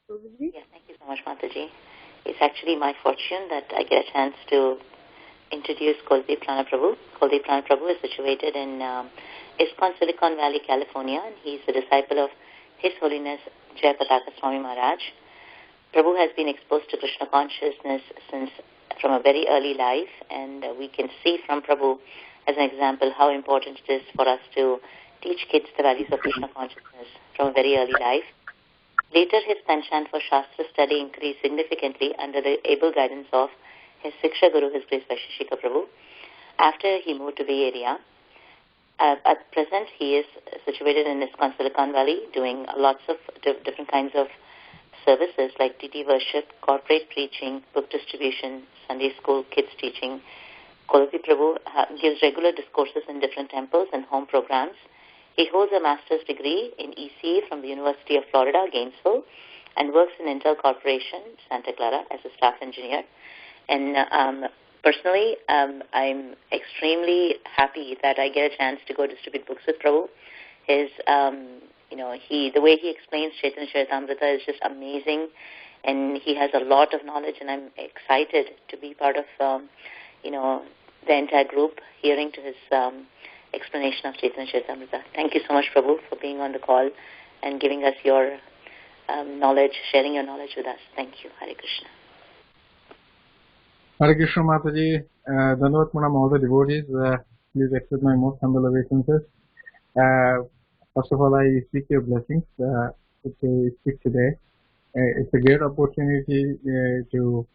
Yes, thank you so much, Mataji. It's actually my fortune that I get a chance to introduce Koladwip Prana Prabhu. Koladwip Prana Prabhu is situated in ISKCON, Silicon Valley, California, and he's a disciple of His Holiness Jai Pataka Swami Maharaj. Prabhu has been exposed to Krishna consciousness from a very early life, and we can see from Prabhu as an example how important it is for us to teach kids the values of Krishna consciousness from a very early life. Later, his penchant for Shastra study increased significantly under the able guidance of his Siksha Guru, His Grace Vaisheshika Prabhu. After he moved to Bay Area, at present he is situated in ISKCON Silicon Valley doing lots of different kinds of services like DT worship, corporate preaching, book distribution, Sunday school, kids teaching. Koladwip Prabhu gives regular discourses in different temples and home programs. He holds a master's degree in ECE from the University of Florida, Gainesville, and works in Intel Corporation, Santa Clara, as a staff engineer. And personally, I'm extremely happy that I get a chance to go distribute books with Prabhu. His, the way he explains Chaitanya Charitamrita is just amazing, and he has a lot of knowledge, and I'm excited to be part of, the entire group, hearing to his explanation of Chaitanya Charitamrita. Thank you so much, Prabhu, for being on the call and giving us your knowledge, sharing your knowledge with us. Thank you. Hare Krishna. Hare Krishna, Mataji. Dandavat Pranam, all the devotees. Please accept my most humble obeisances. First of all, I seek your blessings to speak today. It's a great opportunity to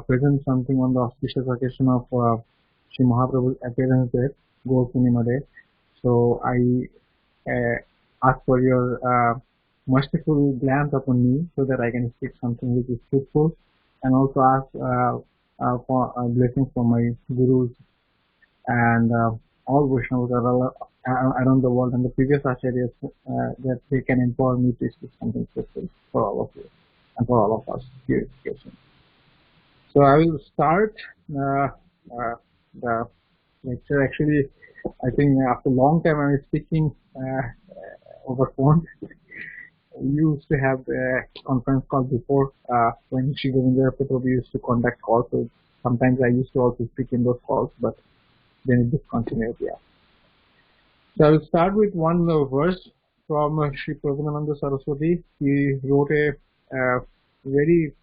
present something on the auspicious occasion of Sri Mahaprabhu's appearance there, Gaur Purnima Day. So I ask for your merciful glance upon me so that I can speak something which is truthful, and also ask for blessings from my gurus and all Vaishnavas around the world and the previous acharyas that they can empower me to speak something truthful for all of you and for all of us here. So I will start the lecture. Actually, I think after a long time I was speaking over phone. We used to have a conference call before when Sri Govinda Prabhu used to conduct calls. So sometimes I used to also speak in those calls, but then it discontinued. Yeah. So I will start with one verse from Sri Prabhupada Saraswati. He wrote a very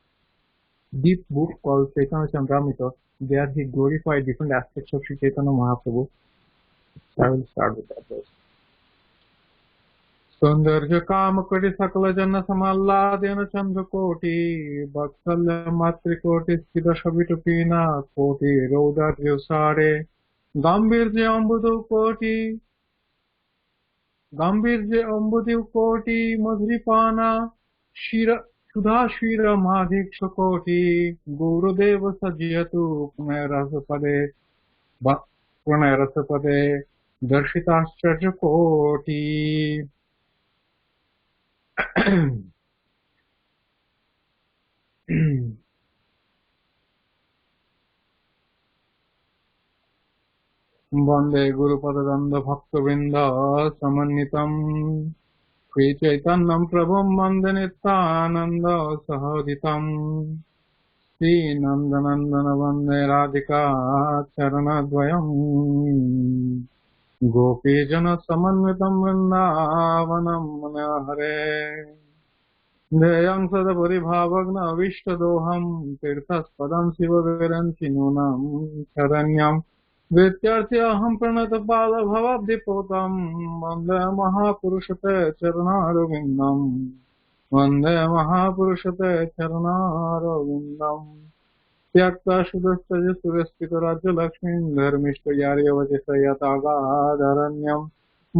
deep book called Chaitanya Charitamrita. There he glorified different aspects of Sri Chaitanya Mahaprabhu. So I will start with that verse. सौंदर्य काम कटि सकल जन समाह्लादेन चंद्र कोटि वत्सल्य मातृकोटि स्थित सवितुपीना कोटि रौदार्य सारे गांभीर्य अम्बुदु कोटि मधुरिपाना सुधा क्षीर माधीक्ष कोटि गुरुदेव सज्जयतु प्रणय रसपदे दर्शिताश्चर्य कोटि वंदे गुरुपदद्वंद भक्तवृंद समन्वितम् श्री चैतन्यं प्रभुं वन्दे नित्यानंद सहोदितम् श्री नंदनंदन वन्दे राधिका चरणद्वयम् गोपीजन समन्वितं वृन्दावनं मनोहरे ध्येयं सदा परिभावग्न अविष्टदोहं तीर्थस्पदं शिवविरञ्चि नूनं शरण्यं विद्यार्थ्यहं प्रणतपादभवाब्धिपोतं वन्दे महापुरुषते चरणारविन्दम् वन्दे महापुरुषते चरणारविन्दम् त्यक्ता शुद्धस्तज सुरस्थितराज्यलक्ष्मीं धर्मिष्ठयार्यवचसयतागाधरण्यं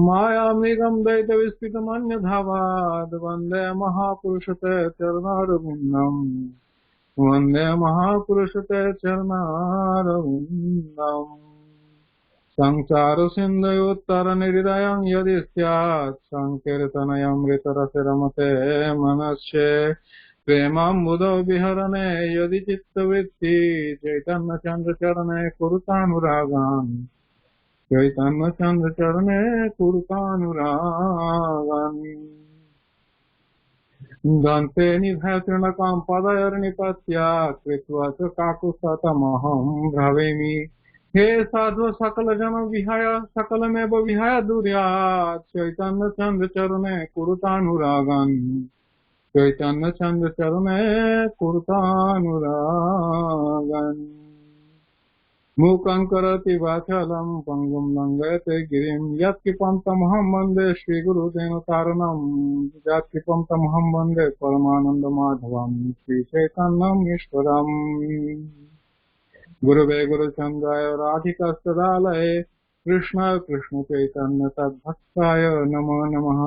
मायामेघं दैतविस्फितमन्यधावाद् वन्दे महापुरुषते चरणारविन्दम् वन्दे महापुरुषते चरणारविन्दम् संसारसिन्धुत्तरनिर्दयं यदि स्यात् संकीर्तनयमृतरसरमते मनश्चे प्रेमाम्बुधौ विहरणे यदि चित्तवृत्ति चैतन्यचन्द्रचरणे कुरुतानुरागान् चैतन्यचन्द्रचरणे कुरुतानुरागान् दन्ते निभृतृणकां पदयोर्निपत्य कृत्वा च काकुत्स्थमहं भ्रवेमि हे साधु सकलजन विहाय सकलमेव विहाय दूर्यात् चैतन्यचन्द्रचरणे कुरुतानुरागन् चैतन्यचन्द्रचरणे कुरुतानुरागन् मूकं करोति वाचालं पङ्गुं लङ्घयते गिरिं यत्कृपं तमहं वन्दे श्रीगुरुदेवतारणं यत्कृपं तमहं वन्दे परमानन्दमाधवं श्रीचैतन्यम् ईश्वरम् गुरुवे गुरुचन्द्राय राधिकास्तदालये कृष्णाय कृष्णचैतन्य तद्भक्ताय नमो नमः।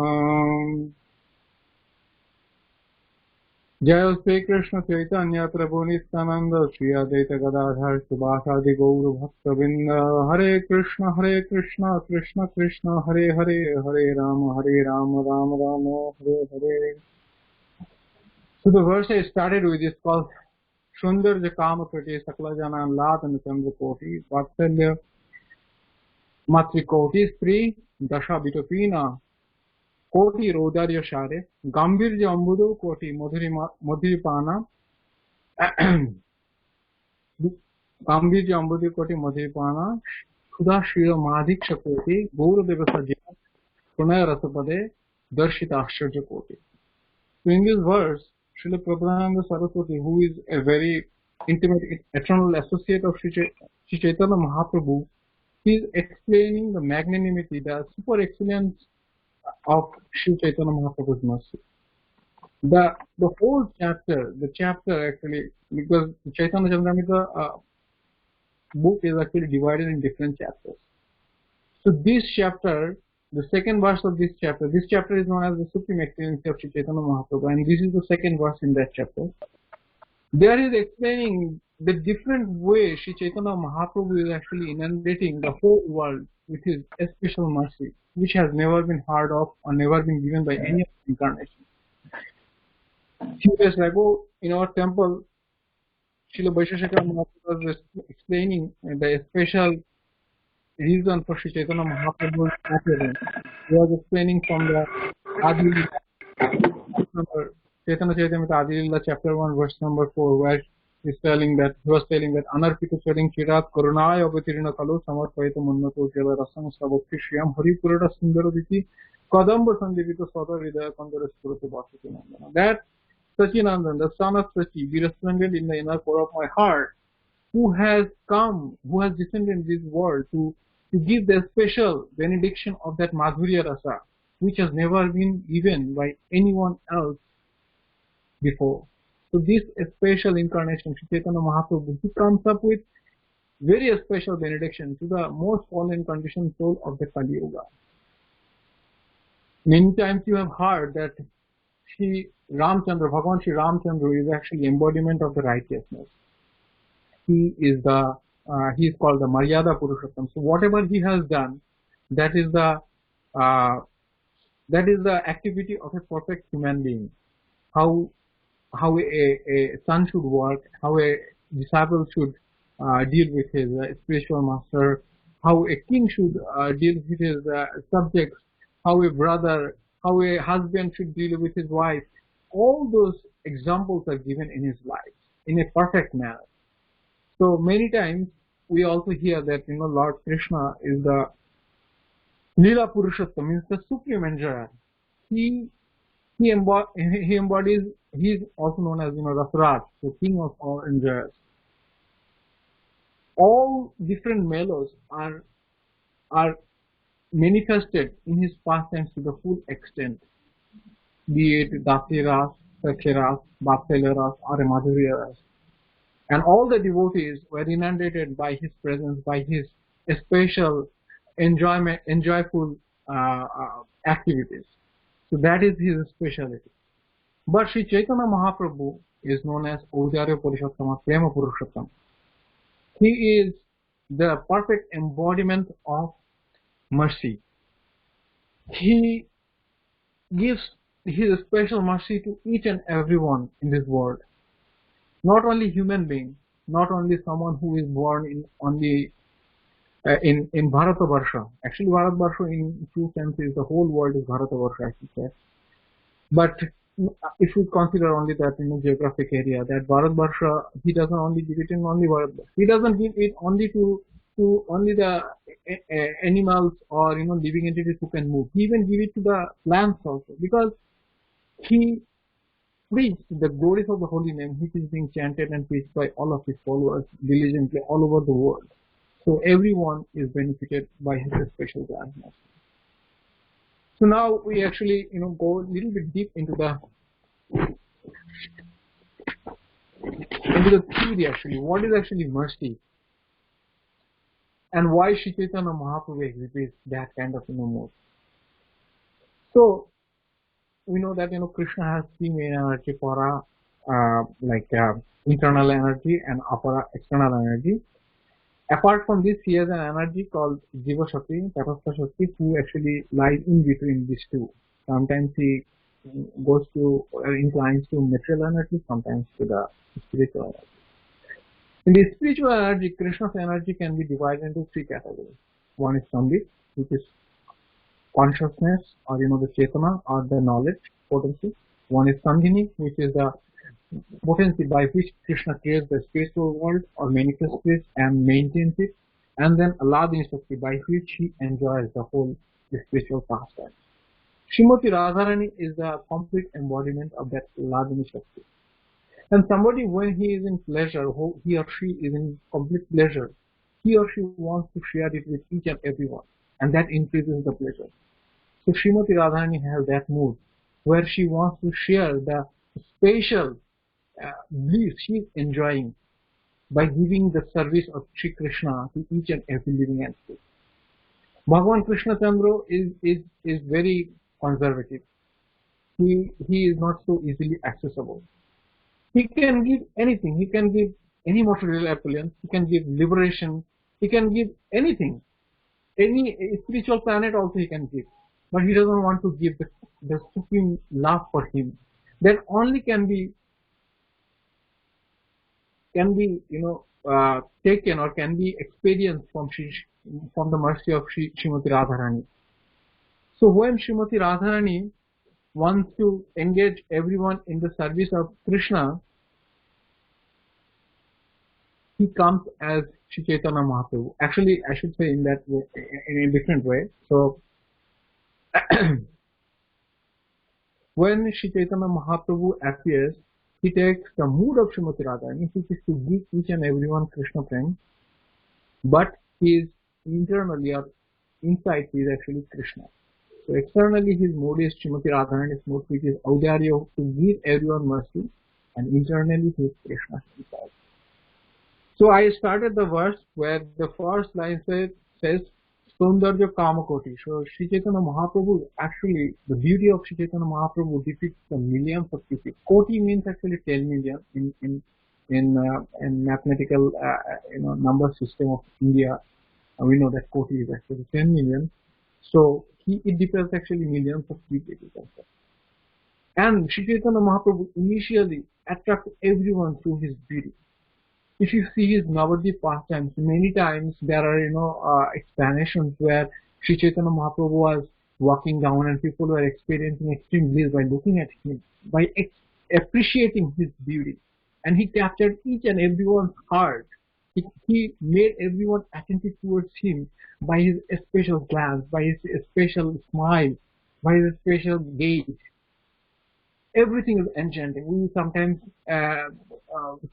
जय श्री कृष्ण चैतन्य प्रभु नित्यानंद श्री अद्वैत गदाधर सुभाषादि गौर भक्तवृंद हरे Krishna Krishna Krishna Hare Hare Hare Ram Ram Ram Hare Hare. So the verse I started with is called Sundarja Kamakati Saklajana Latana Chandrakoti Vatsalya Matrikoti Sri Dasha Bitopina कोटि रौदार्य शारे गांभीर्य अम्बुदो कोटि मधुरिपाना गांभीर्य अम्बुदो कोटि मधुरिपाना क्षुधा शील माधिक्ष कोटि गौरदेव सज्जन प्रणय रसपदे दर्शित आश्चर्य कोटि. So in this verse, Srila Prabhupada Saraswati, who is a very intimate eternal associate of Sri Chaitanya Mahaprabhu, he is explaining the magnanimity, the super excellence of Sri Chaitanya Mahaprabhu's mercy. The whole chapter, actually, because the Chaitanya Charitamrita book is actually divided in different chapters. So this chapter, the second verse of this chapter is known as the Supreme Excellency of Sri Chaitanya Mahaprabhu, and this is the second verse in that chapter. There is explaining the different way Sri Chaitanya Mahaprabhu is actually inundating the whole world with his special mercy, which has never been heard of or never been given by any incarnation. Few days ago, in our temple, Srila Vaisheshwara Mahaprabhu was explaining the special reason for Sri Chaitanya Mahaprabhu's appearance. He was explaining from the Adi Chaitanya Charitamrita Adi Lila chapter 1 verse number 4, where he was telling that Anarpita Charing Chirat Karunaya Avatirina Kalu Samarpayita Munnato Jala Rasam Sabakti Shriyam Haripurata Sundaraditi Kadamba Sandivita Sada Vidya Kandara Surata Bhasati Nandana. That Sachinandan, the son of Sachi, be resplendent in the inner core of my heart, who has descended in this world to give the special benediction of that Madhurya Rasa, which has never been given by anyone else before. So this special incarnation, Sri Chaitanya Mahaprabhu, he comes up with very special benediction to the most fallen conditioned soul of the Kali Yuga. Many times you have heard that Bhagavan Sri Ramchandra is actually embodiment of the righteousness. He is called the Maryada Purushottam. So whatever he has done, that is the activity of a perfect human being. How a son should work, how a disciple should deal with his spiritual master, how a king should deal with his subjects, how a husband should deal with his wife. All those examples are given in his life in a perfect manner. So many times we also hear that Lord Krishna is the Lila Purushottam, means the supreme enjoyer. He embodies. He is also known as Rasraj, the king of all enjoyers. All different mellows are manifested in his pastimes to the full extent, be it Dasi Ras, Sakhi Ras, Vatsalya Ras, or a Madhurya Ras. And all the devotees were inundated by his presence, by his special enjoyful activities. So that is his speciality. But Sri Chaitanya Mahaprabhu is known as Audarya Purushottama, Prema Purushottam. He is the perfect embodiment of mercy. He gives his special mercy to each and everyone in this world. Not only human being, not only someone who is born in Bharatavarsha. Actually, Bharatavarsha in true sense is the whole world is Bharatavarsha, I should say. But if we consider only that geographic area, that Bharatvarsha, he doesn't only give it in only Bharatvarsha. He doesn't give it only to only the animals or living entities who can move. He even give it to the plants also, because he preached the glories of the holy name, which is being chanted and preached by all of his followers diligently all over the world. So everyone is benefited by his special gladness. So now we actually go a little bit deep into the theory actually. What is actually mercy? And why Sri Chaitanya Mahaprabhu exhibits that kind of mood? So we know that Krishna has three main energy: para, internal energy, and apara, external energy. Apart from this, he has an energy called Jiva Shakti, Tatastha Shakti, who actually lies in between these two. Sometimes he goes to inclines to material energy, sometimes to the spiritual energy. In the spiritual energy, Krishna's energy can be divided into three categories. One is Sambit, which is consciousness, or the Chaitana, or the knowledge potency. One is Sandhini, which is the potency by which Krishna creates the spiritual world or manifests it and maintains it. And then Aladini Shakti, by which he enjoys the whole spiritual pastime. Srimati Radharani is the complete embodiment of that Aladini Shakti. And somebody, when he is in pleasure, he or she is in complete pleasure, he or she wants to share it with each and everyone, and that increases the pleasure. So Srimati Radharani has that mood where she wants to share the special bliss she is enjoying by giving the service of Sri Krishna to each and every living entity. Bhagavan Krishna Chandra is very conservative. He is not so easily accessible. He can give anything. He can give any material opulence. He can give liberation. He can give anything. Any spiritual planet also he can give. But he doesn't want to give the supreme love for him. That only can be taken or can be experienced from the mercy of Srimati Radharani. So when Srimati Radharani wants to engage everyone in the service of Krishna, he comes as Sri Chaitanya Mahaprabhu. Actually, I should say in that way, in a different way. So when Sri Chaitanya Mahaprabhu appears, he takes the mood of Srimati Radharani, which is to give each and everyone Krishna prem, but he is internally or inside he is actually Krishna. So externally his mood is Srimati Radharani's mood, which is Audarya, to give everyone mercy, and internally he is Krishna himself. So I started the verse where the first line says Saundarya Kamakoti. So Sri Chaitanya Mahaprabhu, actually the beauty of Sri Chaitanya Mahaprabhu depicts the millions of people. Koti means actually 10 million in mathematical number system of India. We know that Koti is actually 10 million. So it depicts actually millions of people. And Sri Chaitanya Mahaprabhu initially attracts everyone through his beauty. If you see his Navadvip pastimes, many times there are explanations where Sri Chaitanya Mahaprabhu was walking down and people were experiencing extreme bliss by looking at him, by appreciating his beauty, and he captured each and everyone's heart. He made everyone attentive towards him by his special glance, by his special smile, by his special gaze. Everything is enchanting. We sometimes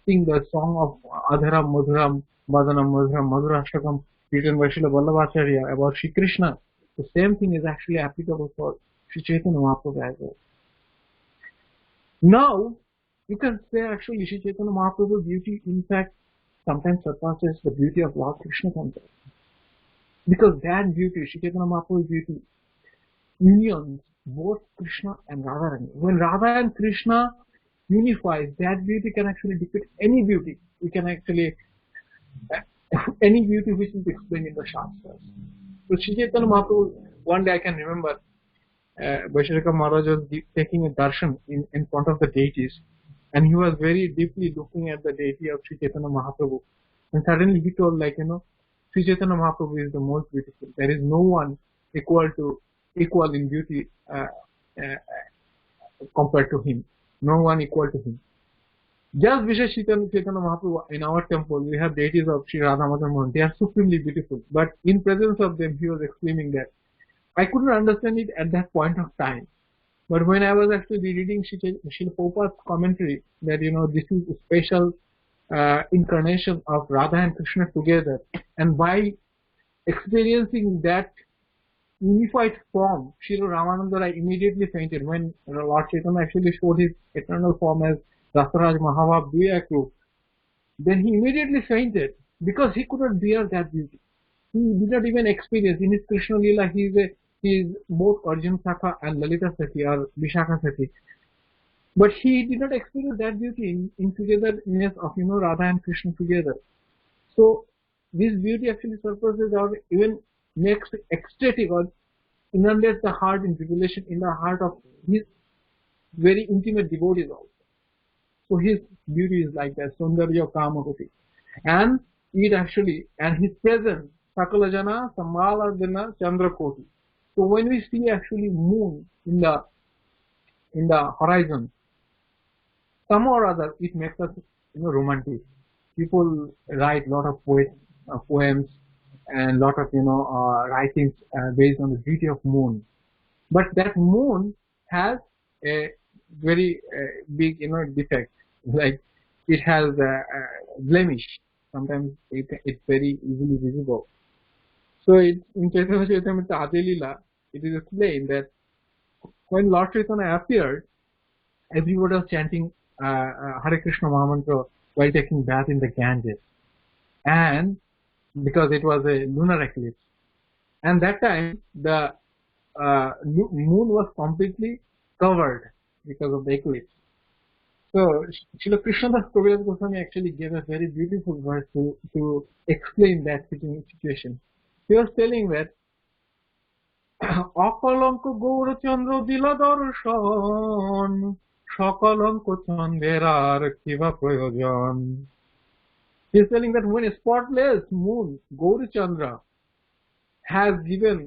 sing the song of Adharam Madhuram Madanam Madhuram Madhurashtakam written by Srila Vallabhacharya about Sri Krishna. The same thing is actually applicable for Sri Chaitanya Mahaprabhu as well. Now, you can say actually Sri Chaitanya Mahaprabhu's beauty in fact sometimes surpasses the beauty of Lord Krishna himself. Because that beauty, Sri Chaitanya Mahaprabhu's beauty, unions both Krishna and Radharani. When Radha and Krishna unifies, that beauty can actually depict any beauty. We can actually any beauty which is explained in the Shastras. So Sri Chaitanya Mahaprabhu, one day I can remember Vaishakha Maharaj was taking a darshan in front of the deities, and he was very deeply looking at the deity of Sri Chaitanya Mahaprabhu, and suddenly he told Sri Chaitanya Mahaprabhu is the most beautiful. There is no one equal in beauty compared to him, no one equal to him. Just Vishesha Chaitanya Mahaprabhu, in our temple, we have deities of Sri Radha Madan Mohan. They are supremely beautiful. But in presence of them, he was exclaiming that. I couldn't understand it at that point of time. But when I was actually reading Srila Prabhupada's commentary, that, this is a special incarnation of Radha and Krishna together. And by experiencing that unified form, Srila Ramananda Rai immediately fainted when Lord Chaitanya actually showed his eternal form as Rasaraj Mahabhav Dvyak Roop. Then he immediately fainted because he could not bear that beauty. He did not even experience. In his Krishna Lila, he is both Arjun Sakha and Lalita Sati or Vishakha Sati. But he did not experience that beauty in togetherness of Radha and Krishna together. So this beauty actually surpasses or even makes ecstatic or inundates the heart in tribulation in the heart of his very intimate devotees also. So his beauty is like that, Sundarya Kamakoti. And it actually, and his presence, Sakalajana, Samaladana, Chandrakoti. So when we see actually moon in the horizon, somehow or other it makes us romantic. People write a lot of poems and lot of writings based on the beauty of moon. But that moon has a very big defect. Like it has a blemish. Sometimes it's very easily visible. So in Chaitanya Charitamrita Adilila, it is explained that when Lord Chaitanya appeared, everybody was chanting Hare Krishna Mahamantra while taking bath in the Ganges, and because it was a lunar eclipse, and that time the moon was completely covered because of the eclipse. So Srila Krishnadas Kaviraj Goswami actually gave a very beautiful verse to explain that situation. He was telling that অকলঙ্ক Gourchandra দিল দর্শন সকলঙ্ক চন্দ্রের আর কিবা প্রয়োজন. He is telling that when a spotless moon, Gaurachandra, has given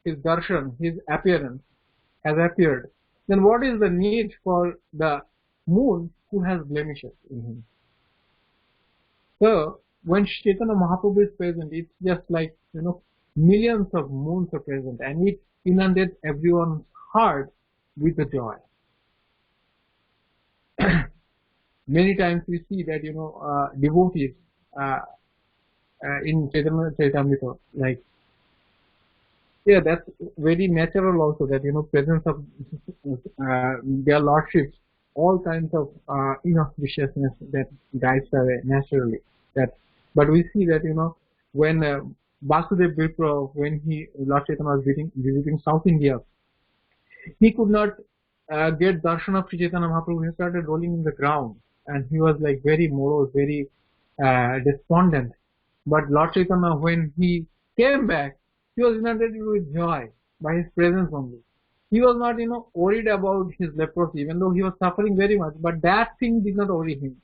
his darshan, his appearance, has appeared, then what is the need for the moon who has blemishes in him? So when Chaitanya Mahaprabhu is present, it's just like millions of moons are present, and it inundates everyone's heart with the joy. Many times we see that devotees in Chaitanya Charitamrita, like that's very natural also, that presence of their lordships, all kinds of inauspiciousness that guides away naturally. But we see that when Vasudev Vipra, when Lord Chaitanya was visiting South India, he could not get darshan of Sri Chaitanya Mahaprabhu. He started rolling in the ground, and he was like very morose, very despondent. But Lord Chaitanya, when he came back, he was inundated with joy by his presence only. He was not worried about his leprosy, even though he was suffering very much, but that thing did not worry him.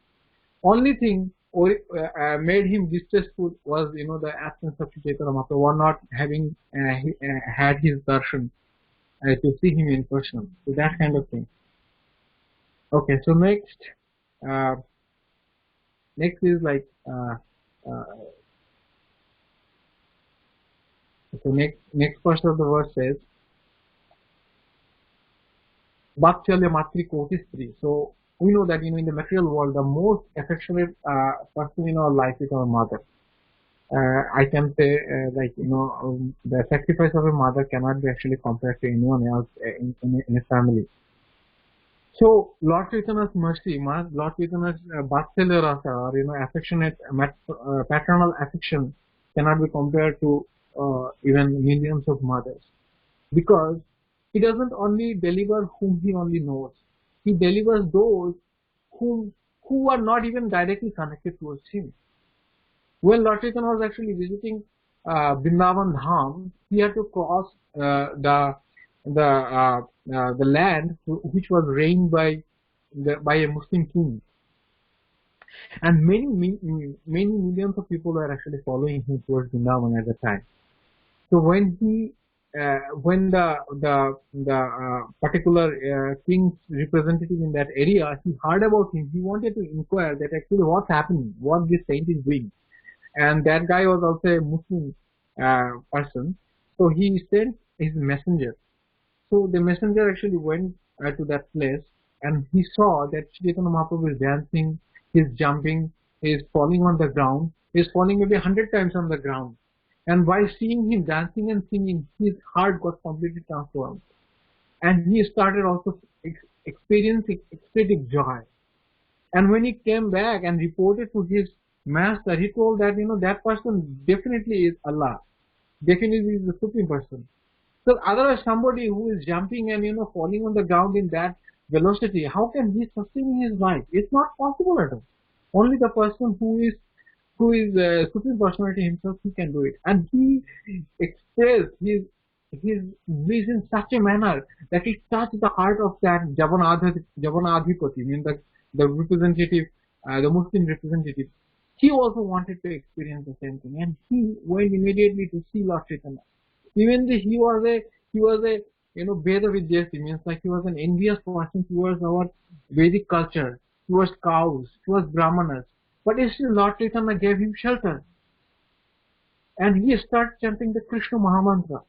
Only thing made him distressful was the absence of Chaitanya Mahaprabhu, or not having had his darshan to see him in person. So that kind of thing. Okay, so next is like so next part of the verse says Vatsalya Matri Kotistri. So we know that in the material world, the most affectionate person in our life is our mother. I can say the sacrifice of a mother cannot be actually compared to anyone else in a family. So Lord Chaitanya's mercy, Lord Chaitanya's Vatsalya Rasa, or affectionate paternal affection cannot be compared to even millions of mothers, because he doesn't only deliver whom he only knows. He delivers those who are not even directly connected towards him. When Lord Chaitanya was actually visiting Vrindavan Dham, he had to cross the land which was reigned by a Muslim king, and many millions of people were actually following him towards Vrindavan at the time. So when he when the particular king's representative in that area, he heard about him. He wanted to inquire that actually what's happening, what this saint is doing, and that guy was also a Muslim person. So he sent his messenger. So the messenger actually went to that place, and he saw that Chaitanya Mahaprabhu is dancing, he's jumping, he's falling on the ground, he's falling maybe 100 times on the ground. And by seeing him dancing and singing, his heart got completely transformed. And he started also experiencing ecstatic joy. And when he came back and reported to his master, he told that, that person definitely is Allah. Definitely is the Supreme Person. So otherwise somebody who is jumping and, falling on the ground in that velocity, how can he sustain his life? It's not possible at all. Only the person who is Supreme Personality himself, he can do it. And he expressed his bliss in such a manner that it touched the heart of that Javanadhipati, means the representative, the Muslim representative. He also wanted to experience the same thing, and he went immediately to see Lord Chaitanya. Even though he was a Veda Vidyasi, means like he was an envious person towards our Vedic culture, towards cows, towards Brahmanas. But still Lord Chaitanya gave him shelter. And he started chanting the Krishna Mahamantra.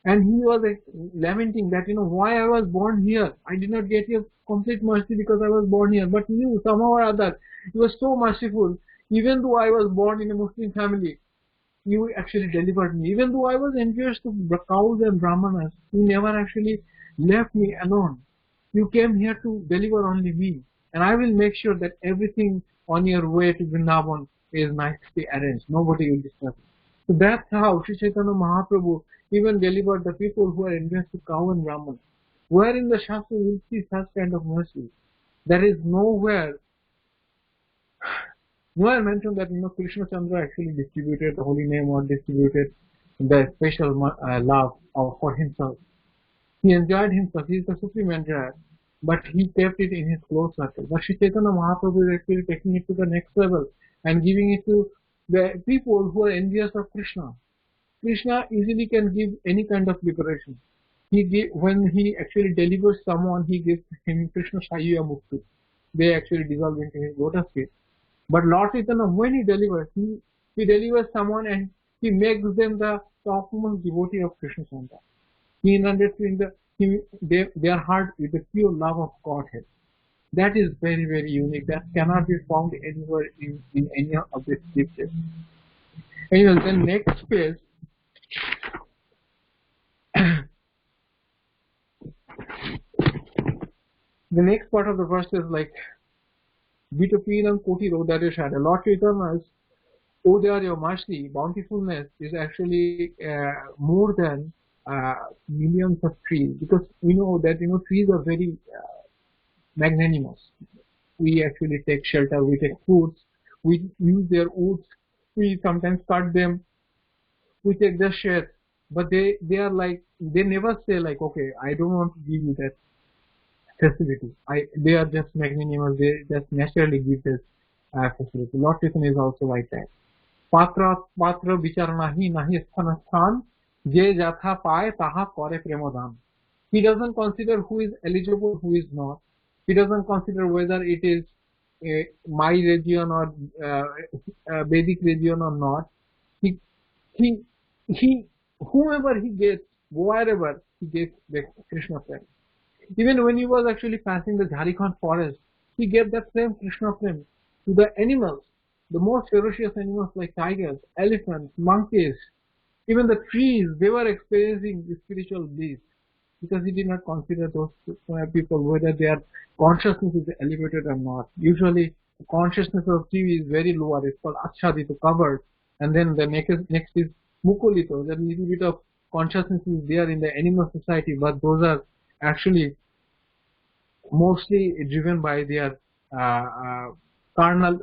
And he was lamenting that, why I was born here. I did not get your complete mercy because I was born here. But you, somehow or other, you were so merciful. Even though I was born in a Muslim family, you actually delivered me. Even though I was envious to cows and Brahmanas, you never actually left me alone. You came here to deliver only me. And I will make sure that everything on your way to Vrindavan is nicely arranged. Nobody will disturb you. So that's how Sri Chaitanya Mahaprabhu even delivered the people who are envious to cow and Brahman. Where in the Shastra you will see such kind of mercy? There is nowhere mentioned that Krishna Chandra actually distributed the holy name or distributed the special love for himself. He enjoyed himself. He is the supreme enjoyer, but he kept it in his close circle. But Sri Chaitanya Mahaprabhu is actually taking it to the next level and giving it to the people who are envious of Krishna. Krishna easily can give any kind of liberation. When he actually delivers someone, he gives him Krishna Shayya Mukti. They actually dissolve into his lotus feet. But Lord Chaitanya, when he delivers, he delivers someone and he makes them the topmost devotee of Krishna Chandra. He inundates their heart with the pure love of Godhead. That is very, very unique. That cannot be found anywhere in any of the scriptures. Anyway, the next phase, the next part of the verse is like, Vitopilam Koti Rodarya Shada. Lord Chaitanya's Odarya mercy, bountifulness is actually more than millions of trees, because we know that trees are very magnanimous. We actually take shelter, we take fruits, we use their woods, we sometimes cut them, we take their shade, but they are like, they never say like, okay, I don't want to give you that facility. They are just magnanimous, they just naturally give this facility. Lord Chaitanya is also like that. Patra vicharanahi nahi sthan je jatha paye taha kore premodan. He doesn't consider who is eligible, who is not. He doesn't consider whether it is my region or Vedic region or not. Whoever he gets, wherever he gets the Krishna prem. Even when he was actually passing the Jharkhand forest, he gave that same Krishna prem to the animals, the most ferocious animals like tigers, elephants, monkeys, even the trees. They were experiencing the spiritual bliss, because he did not consider those people whether their consciousness is elevated or not. Usually, the consciousness of tree is very lower. It's called achadito, covered, and then the next is mukulito. That little bit of consciousness is there in the animal society, but those are actually mostly driven by their carnal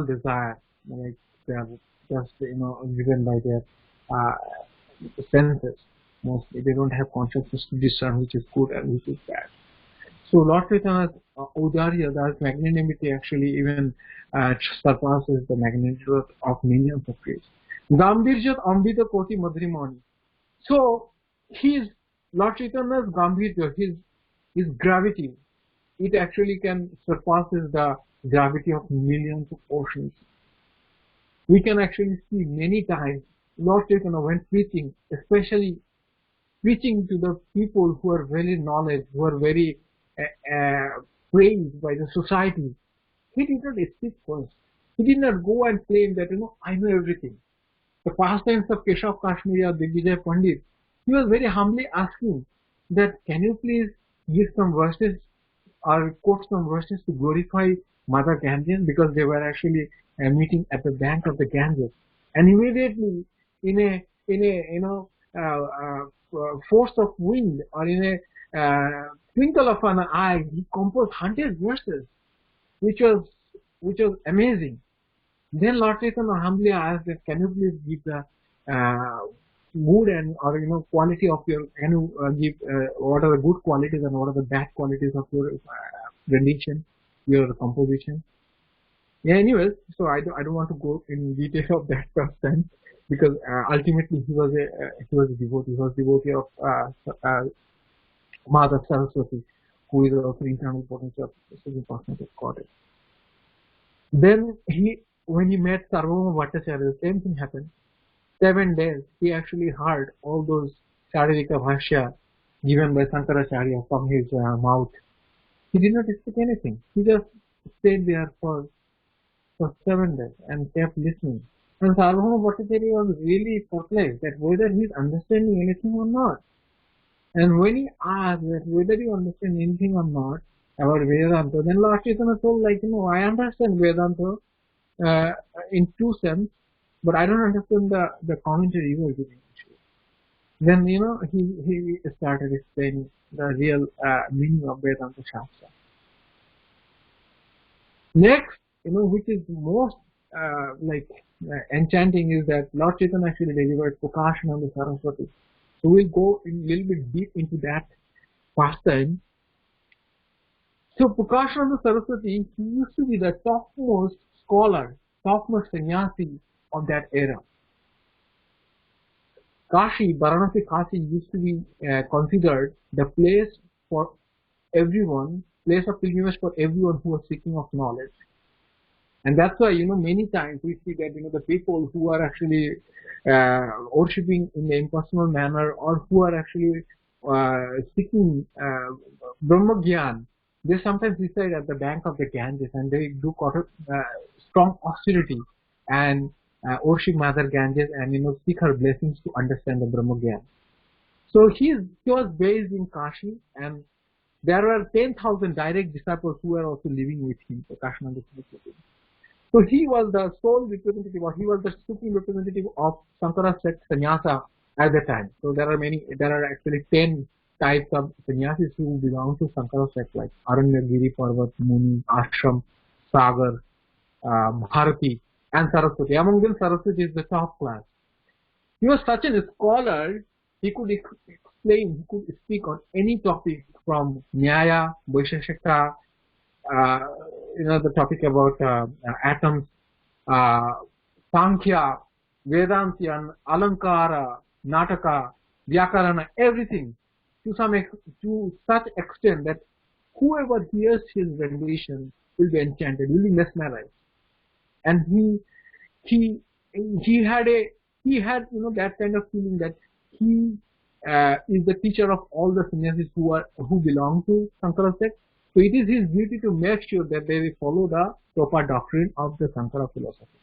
desire. Like they are just driven by their senses. Mostly, they don't have consciousness to discern which is good and which is bad. So Lord Chaitanya's Udarya, that magnanimity, actually even surpasses the magnitude of millions of trees. Gambirjat Ambita Koti Madrimani. So his Lord Chaitanya's Gambhirya, his gravity, it actually can surpasses the gravity of millions of oceans. We can actually see many times Lord Chaitanya when preaching, especially preaching to the people who are very knowledge, who are very praised by the society. He did not speak first. He did not go and claim that, I know everything. The pastimes of Keshav Kashmiri or Digvijay Pandit, he was very humbly asking that, can you please give some verses or quote some verses to glorify Mother Ganges, because they were actually meeting at the bank of the Ganges. And immediately, in a force of wind, or in a twinkle of an eye, he composed 100 verses, which was amazing. Then Lord Chaitanya humbly asked that, can you please give the mood and quality of your, can you give what are the good qualities and what are the bad qualities of your rendition, your composition. Yeah, anyways, so I don't want to go in detail of that first time, because ultimately he was a devotee of Mother Saraswati, who is also internal potency of the personality of Goddess. Then when he met Sarvabhauma Bhattacharya, the same thing happened. 7 days, he actually heard all those Sharirika Bhashya given by Sankaracharya from his mouth. He did not speak anything. He just stayed there for 7 days and kept listening. And Sarvabhauma Bhattacharya was really perplexed that whether he is understanding anything or not. And when he asked that whether you understand anything or not about Vedanta, then Lord Chaitanya told, I understand Vedanta in two sense, but I don't understand the commentary you were giving. Then he started explaining the real meaning of Vedanta Shastra. Next, which is most enchanting is that Lord Chaitanya actually delivered Prakashananda Saraswati. So we'll go a little bit deep into that pastime. So Prakashananda Saraswati, he used to be the topmost scholar, topmost sannyasi of that era. Kashi, Varanasi Kashi used to be considered the place for everyone, place of pilgrimage for everyone who was seeking of knowledge. And that's why, many times we see that, the people who are actually worshipping in the impersonal manner, or who are actually seeking Brahma Gyan, they sometimes reside at the bank of the Ganges, and they do strong austerity and worship Mother Ganges and seek her blessings to understand the Brahma Gyan. So he was based in Kashi, and there were 10,000 direct disciples who were also living with him, Prakashananda Saraswati. So he was the sole representative, or he was the supreme representative of Sankara sect sannyasa at the time. So there are actually 10 types of sannyasis who belong to Sankara sect, like Aranyagiri, Parvat, Muni, Ashram, Sagar, Bharati, and Saraswati. Among them, Saraswati is the top class. He was such a scholar, he could explain, he could speak on any topic from Nyaya, Vaisheshika, the topic about atoms, Sankhya, Vedantian, Alankara, Nataka, Vyakarana, everything, to such extent that whoever hears his rendition will be enchanted, will be mesmerized. And he had that kind of feeling that he is the teacher of all the sannyasis who belong to Sankara sect. So it is his duty to make sure that they will follow the proper doctrine of the Sankara philosophy.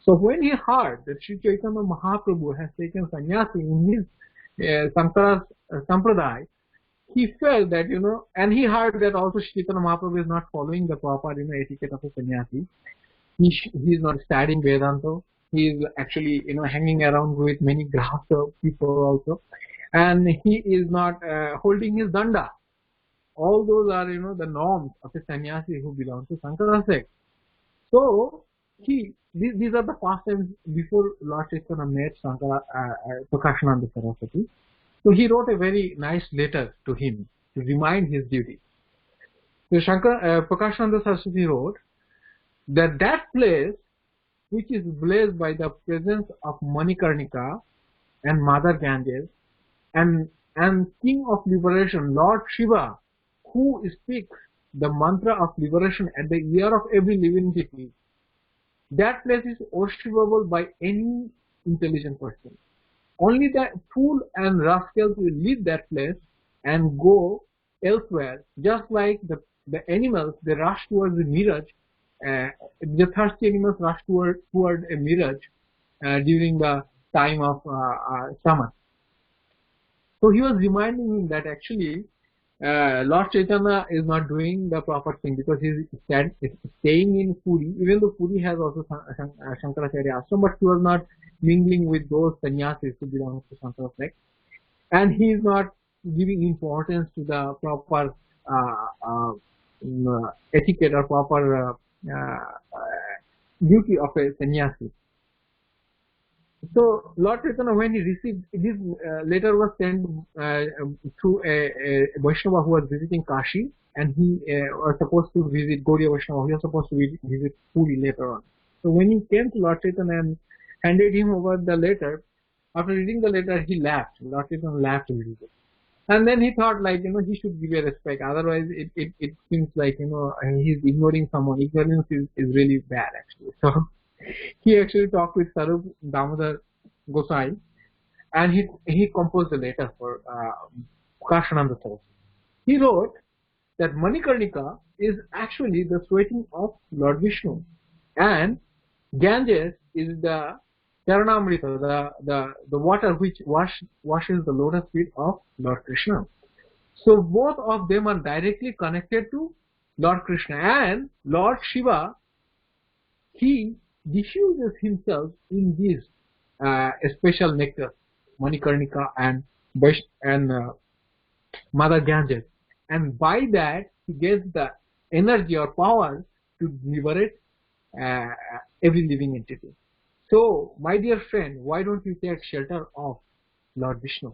So when he heard that Sri Chaitanya Mahaprabhu has taken sannyasi in his Sankara Sampradaya, he felt that, and he heard that also Sri Chaitanya Mahaprabhu is not following the proper, etiquette of a sannyasi. He is not studying Vedanta. He is actually, hanging around with many grahasta people also. And he is not holding his danda. All those are, the norms of a sannyasi who belong to Sankara sect. So, these are the pastimes before Lord Chaitanya met Prakashananda Saraswati. So, he wrote a very nice letter to him to remind his duty. So, Prakashananda Saraswati wrote that place which is blessed by the presence of Manikarnika and Mother Ganges and king of liberation, Lord Shiva, who speaks the mantra of liberation at the ear of every living entity, that place is worshipable by any intelligent person. Only the fool and rascals will leave that place and go elsewhere, just like the animals, they rush towards the mirage. The thirsty animals rush toward a mirage during the time of summer. So he was reminding him that actually Lord Chaitanya is not doing the proper thing because he is staying in Puri, even though Puri has also Shankaracharya ashram, but he was not mingling with those sannyasis who belong to Shankara sect, and he is not giving importance to the proper etiquette or proper duty of a sannyasi. So Lord Chaitanya, when he received this letter, was sent through a Vaishnava who was visiting Kashi, and he was supposed to visit Gaudiya Vaishnava. He was supposed to visit Puri later on. So when he came to Lord Chaitanya and handed him over the letter, after reading the letter, he laughed. Lord Chaitanya laughed a little bit. And then he thought, like, he should give a respect. Otherwise, it seems like, he's ignoring someone. Ignorance is really bad, actually. So he actually talked with Sarup Damodar Gosai, and he composed a letter for Prakashananda Saraswati. He wrote that Manikarnika is actually the sweating of Lord Vishnu, and Ganges is the Charanamrita, the water which washes the lotus feet of Lord Krishna. So both of them are directly connected to Lord Krishna, and Lord Shiva, he diffuses himself in these special nectar, Manikarnika and Mother Ganges, and by that he gets the energy or power to liberate every living entity. So, my dear friend, why don't you take shelter of Lord Vishnu?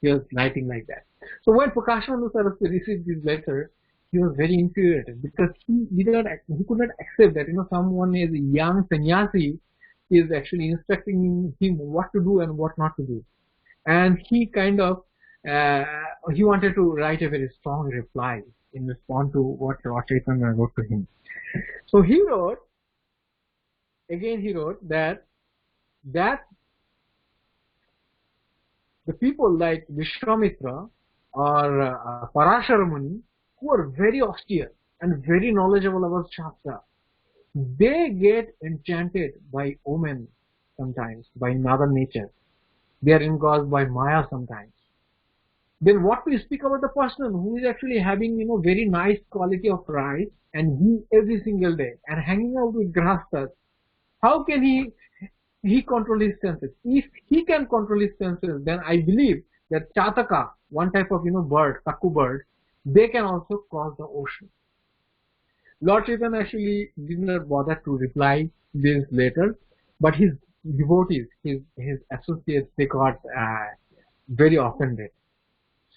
He was writing like that. So when Prakashananda Saraswati received this letter, he was very infuriated because he could not accept that someone is a young sannyasi is actually instructing him what to do and what not to do, and he kind of he wanted to write a very strong reply in response to what Lord Chaitanya wrote to him. So he wrote that the people like Vishwamitra or Parashara Muni, who are very austere and very knowledgeable about Shastra, they get enchanted by omen sometimes, by Mother Nature. They are engrossed by Maya sometimes. Then what we speak about the person who is actually having very nice quality of rice and he every single day and hanging out with grahasthas, how can he control his senses? If he can control his senses, then I believe that Chataka, one type of bird, Kakku bird, they can also cross the ocean. Lord Chaitanya actually did not bother to reply this letter, but his devotees, his associates, they got very offended.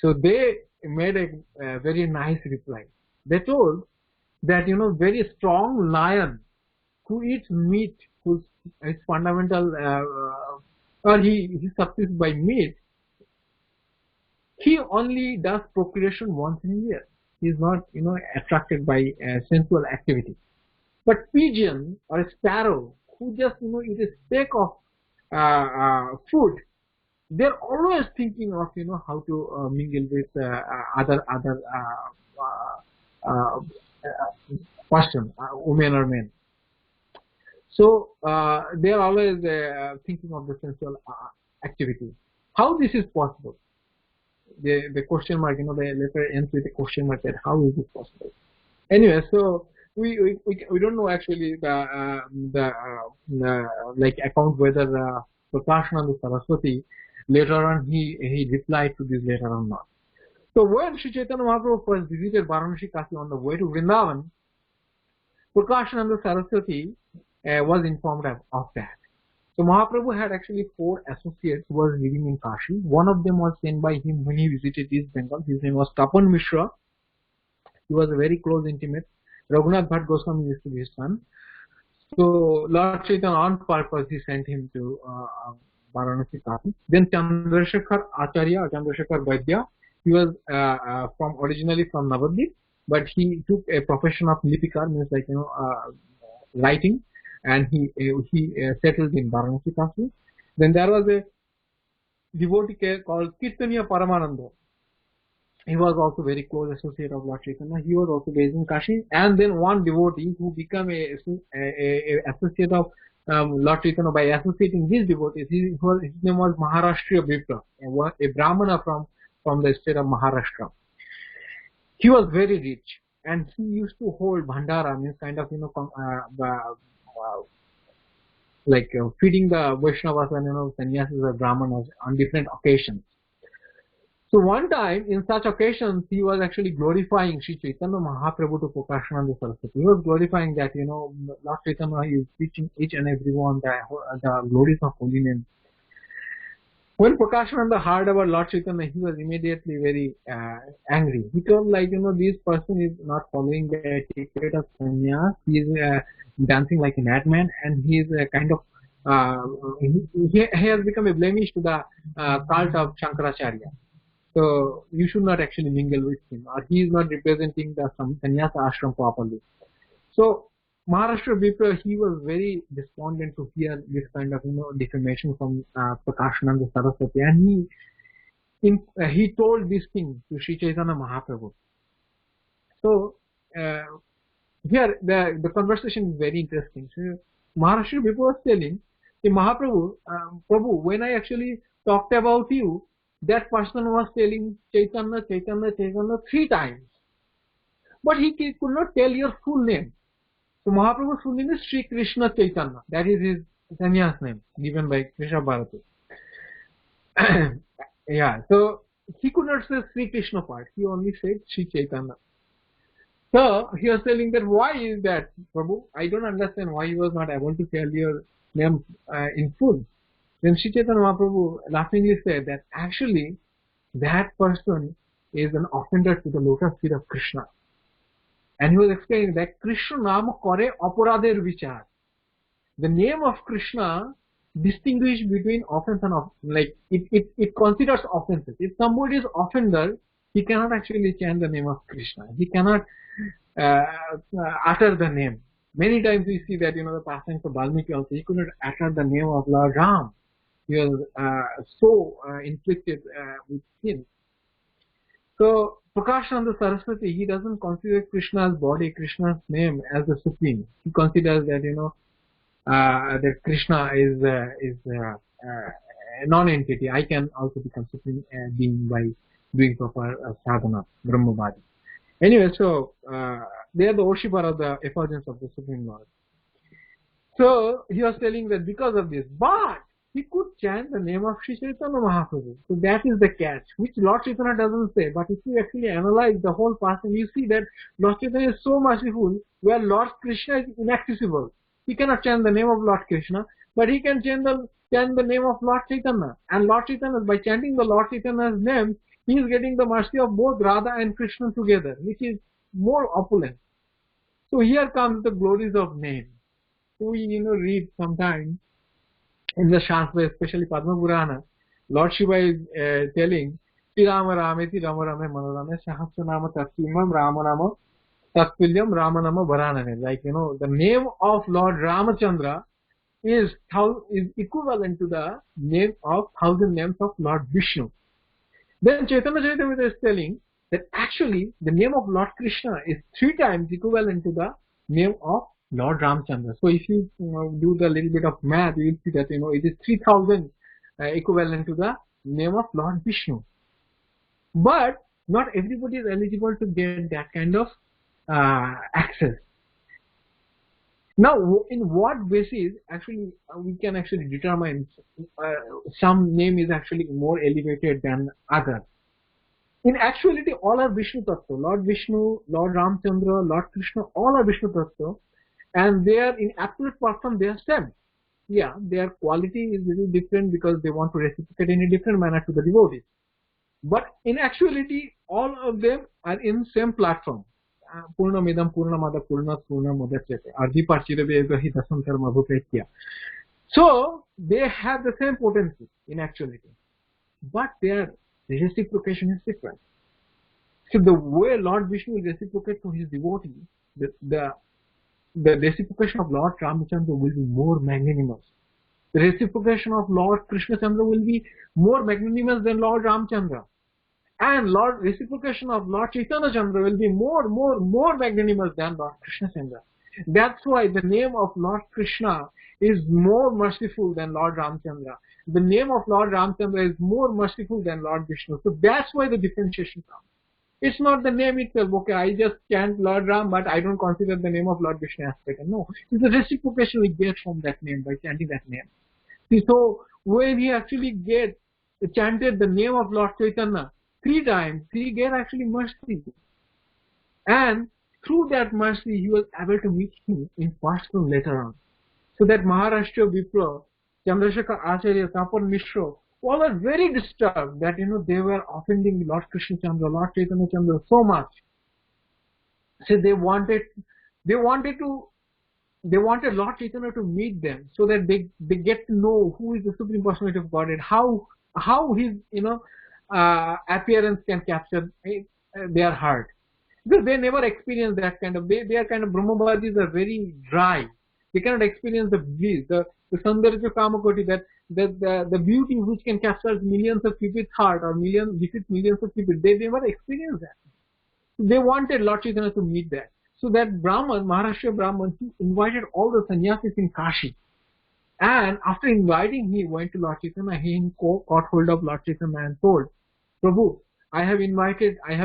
So they made a very nice reply. They told that very strong lion who eats meat, whose fundamental or he subsists by meat, he only does procreation once in a year. He is not attracted by sensual activity. But pigeon or a sparrow who just eat a speck of food, they're always thinking of how to mingle with other person, women or men. So they are always thinking of the sensual activity. How this is possible? The question mark, the letter ends with a question mark. That how is it possible? Anyway, so we don't know actually the like account whether Prakashananda Saraswati later on he replied to this letter or not. So when Sri Chaitanya Mahaprabhu first visited Varanasi Kashi on the way to Vrindavan, Prakashananda Saraswati was informed of that. So Mahaprabhu had actually 4 associates who was living in Kashi. One of them was sent by him when he visited East Bengal. His name was Tapan Mishra. He was a very close intimate. Raghunath Bhatt Goswami used to be his son. So Lord Chaitanya on purpose he sent him to Varanasi Kashi. Then Chandrasekhar Acharya, Chandrasekhar Vaidya, he was from originally from Navadvip, but he took a profession of lipikar, means like writing, and he settled in Varanasi Kashi. Then there was a devotee called Chaitanya Paramananda. He was also very close associate of Lord Chaitanya. He was also based in Kashi. And then one devotee who became a associate of Lord Chaitanya by associating these devotees. His name was Maharashtriya Vipra, a Brahmana from the state of Maharashtra. He was very rich, and he used to hold bhandara, means kind of feeding the Vaishnavas and sannyasis or brahmanas on different occasions. So one time, in such occasions, he was actually glorifying Sri Chaitanya Mahaprabhu to Prakashananda Saraswati. He was glorifying that, Lord Chaitanya is teaching each and everyone the glories of holy name. When Prakashananda heard about Lord Chaitanya, he was immediately very angry. He told, this person is not following the etiquette of sannyas. He is dancing like a madman, and he is kind of he has become a blemish to the cult of Shankaracharya. So you should not actually mingle with him, or he is not representing the sannyasa ashram properly. So Maharashtra Vipra, he was very despondent to hear this kind of defamation from Prakashananda Saraswati, and he told this thing to Sri Chaitanya Mahaprabhu. So here the conversation is very interesting. So Maharashtra Vipra was telling, Mahaprabhu, Prabhu, when I actually talked about you, that person was telling Chaitanya, Chaitanya, Chaitanya 3 times. But he could not tell your full name. So Mahaprabhu's full name is Sri Krishna Chaitanya. That is his sannyas name, given by Krishna Bharati. Yeah, so he could not say Sri Krishna part. He only said Sri Chaitanya. So he was telling that, why is that, Prabhu? I don't understand why he was not able to tell your name in full. Then Sri Chaitanya Mahaprabhu laughingly said that actually that person is an offender to the lotus feet of Krishna. And he was explaining that Krishna Nama Kore Aparader Vichar. The name of Krishna distinguishes between offense and it considers offenses. If somebody is offender, he cannot actually chant the name of Krishna. He cannot utter the name. Many times we see that the pastimes of Valmiki also, he could not utter the name of Lord Ram. He was so inflicted with sin. So Prakashananda Saraswati, he doesn't consider Krishna's body, Krishna's name as the supreme. He considers that that Krishna is a non-entity. I can also become supreme being by doing proper sadhana, Brahmavadi. Anyway, so they are the worshipper of the effulgence of the Supreme Lord. So he was telling that because of this, but he could chant the name of Sri Chaitanya Mahaprabhu. So that is the catch, which Lord Chaitanya doesn't say. But if you actually analyze the whole person, you see that Lord Chaitanya is so merciful, where Lord Krishna is inaccessible. He cannot chant the name of Lord Krishna, but he can chant the name of Lord Chaitanya. And Lord Chaitanya, by chanting the Lord Chaitanya's name, he is getting the mercy of both Radha and Krishna together, which is more opulent. So here comes the glories of name. So we read sometimes in the Shastra, especially Padma Purana, Lord Shiva is telling, Sri Rama Rameti Rama Rame Manorame Sahasranama Tatsimam Rama Nama Tatpilyam Rama Nama Varanane. Like, the name of Lord Ramachandra is equivalent to the name of 1,000 names of Lord Vishnu. Then Chaitanya Charitamrita is telling that actually the name of Lord Krishna is 3 times equivalent to the name of Lord Ramchandra. So if you do the little bit of math, you will see that it is 3,000 equivalent to the name of Lord Vishnu. But not everybody is eligible to get that kind of access. Now, in what basis actually we can actually determine some name is actually more elevated than other? In actuality, all are Vishnu Tattva. Lord Vishnu, Lord Ramchandra, Lord Krishna, all are Vishnu Tattva. And they are in absolute person, they are same. Yeah, their quality is little different because they want to reciprocate in a different manner to the devotees. But in actuality, all of them are in same platform. Purnamidam Purnamada Purnat Purnamudachyate. Arjiparchirabhedhi dasam karma bhupetya. So, they have the same potency in actuality, but their reciprocation is different. So the way Lord Vishnu will reciprocate to his devotee, the reciprocation of Lord Ramachandra will be more magnanimous. The reciprocation of Lord Krishna Chandra will be more magnanimous than Lord Ramchandra. And reciprocation of Lord Chaitanya Chandra will be more magnanimous than Lord Krishna Chandra. That's why the name of Lord Krishna is more merciful than Lord Ramchandra. The name of Lord Ramchandra is more merciful than Lord Vishnu. So that's why the differentiation comes. It's not the name itself. Okay, I just chant Lord Ram, but I don't consider the name of Lord Vishnu as taken. No, it's the reciprocation we get from that name by chanting that name. See, so when he actually chanted the name of Lord Chaitanya 3 times, he get actually mercy. And through that mercy, he was able to meet him in person later on. So that Maharashtra Vipra, Chandrasekhar Acharya, Tapan Mishra, all are very disturbed that, they were offending Lord Krishna Chandra, Lord Chaitanya Chandra so much. So they wanted Lord Chaitanya to meet them so that they get to know who is the Supreme Personality of Godhead, how his, appearance can capture their heart. Because they never experience that kind of, they are kind of, Brahmavadis are very dry. They cannot experience the bliss, the Sandarja Kamakoti, that the beauty which can capture millions of people's heart or visit millions of people. They never experience that. They wanted Lord Chaitanya to meet that. So that Brahman, Maharashtra Brahman, he invited all the sannyasis in Kashi. And after inviting, he went to Lord Chaitanya, he caught hold of Lord Chaitanya and told, Prabhu, I have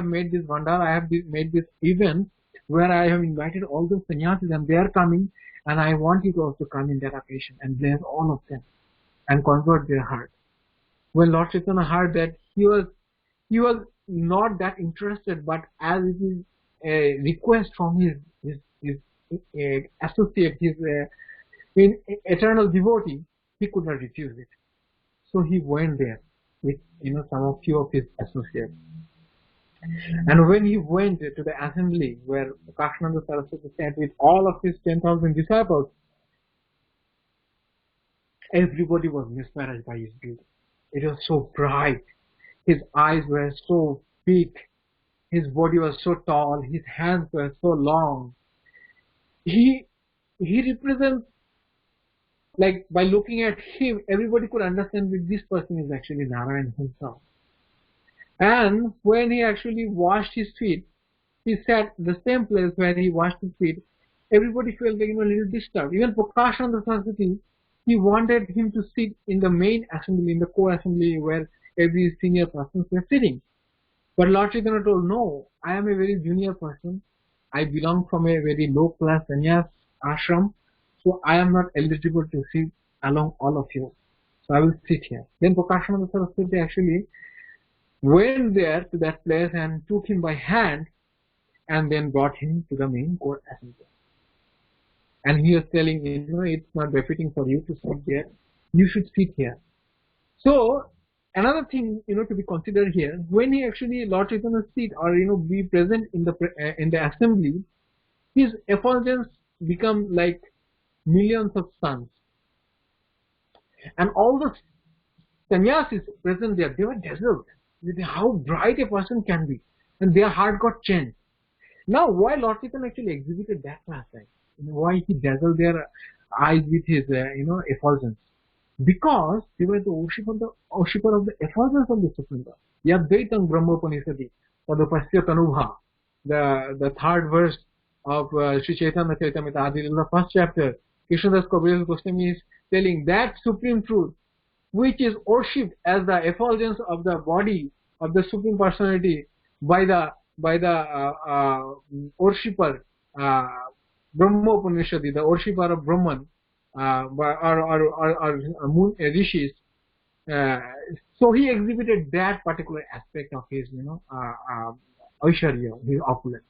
made this Vandara, I have made this event where I have invited all the sannyasis and they are coming, and I want you to also come in that occasion and bless all of them and convert their heart. When Lord Chaitanya heard that, he was not that interested, but as it is a request from his associate, his eternal devotee, he could not refuse it. So he went there with few of his associates. And when he went to the assembly where Kashananda Saraswati sat with all of his 10,000 disciples, everybody was mesmerized by his beauty. It was so bright. His eyes were so big. His body was so tall. His hands were so long. He represents, like, by looking at him, everybody could understand that this person is actually Narayan himself. And when he actually washed his feet, he sat the same place where he washed his feet. Everybody felt like, a little disturbed. Even Prakashananda Saraswati, he wanted him to sit in the main assembly, in the co-assembly where every senior person was sitting. But Lord Chaitanya told, no, I am a very junior person. I belong from a very low class sannyas ashram. So I am not eligible to sit along all of you. So I will sit here. Then Prakashananda Saraswati actually went there to that place and took him by hand and then brought him to the main court assembly. And he was telling, it's not befitting for you to sit there. You should sit here. So another thing, to be considered here, when he actually Lord Chaitanya sit or be present in the assembly, his effulgence become like millions of suns. And all the sannyasis present there, they were dazzled with how bright a person can be, and their heart got changed. Now, why Lord Chaitanya actually exhibited that last time? Why he dazzled their eyes with his, effulgence? Because they were the worshipper of the effulgence of the Supreme God. Yadvaitam Brahmopanishadi, Padapasya Tanubha, the third verse of Sri Chaitanya Charitamrita Adi, the first chapter, Krishnadas Kaviraj Goswami is telling that supreme truth, which is worshipped as the effulgence of the body of the Supreme Personality by the worshipper, Brahmopanishadi, the worshipper of Brahman, or rishis. So he exhibited that particular aspect of his, Aishwarya, his opulence.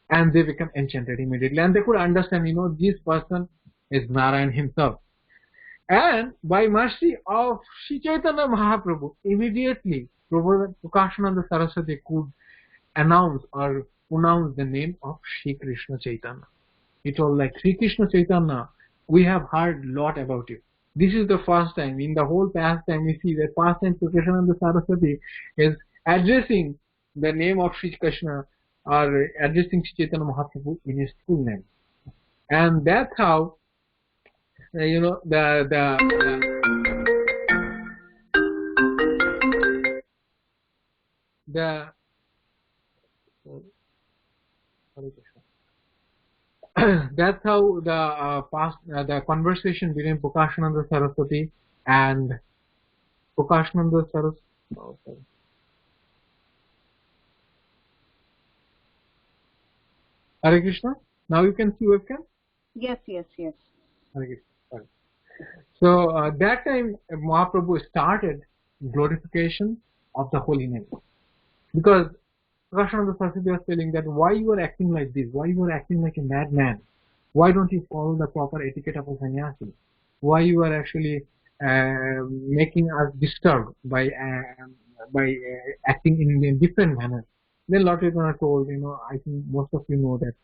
And they become enchanted immediately. And they could understand, this person is Narayan himself. And by mercy of Sri Chaitanya Mahaprabhu, immediately Prakashananda Saraswati could announce or pronounce the name of Sri Krishna Chaitanya. It was like, Sri Krishna Chaitanya, we have heard a lot about you. This is the first time in the whole pastime we see that pastime Prakashananda Saraswati is addressing the name of Sri Krishna or addressing Sri Chaitanya Mahaprabhu in his full name. And that's how you know the that's how the conversation between Prakashananda Saraswati and Prakashananda Saraswati. Oh, sorry. Hare Krishna. Now you can see webcam. Yes. Hare Krishna. Sorry. So that time Mahaprabhu started glorification of the holy name, because Prakashananda Saraswati was telling that why you are acting like this, why you are acting like a madman, why don't you follow the proper etiquette of a sannyasi, why you are actually making us disturbed by acting in a different manner. Then Lord Chaitanya told, I think most of you know that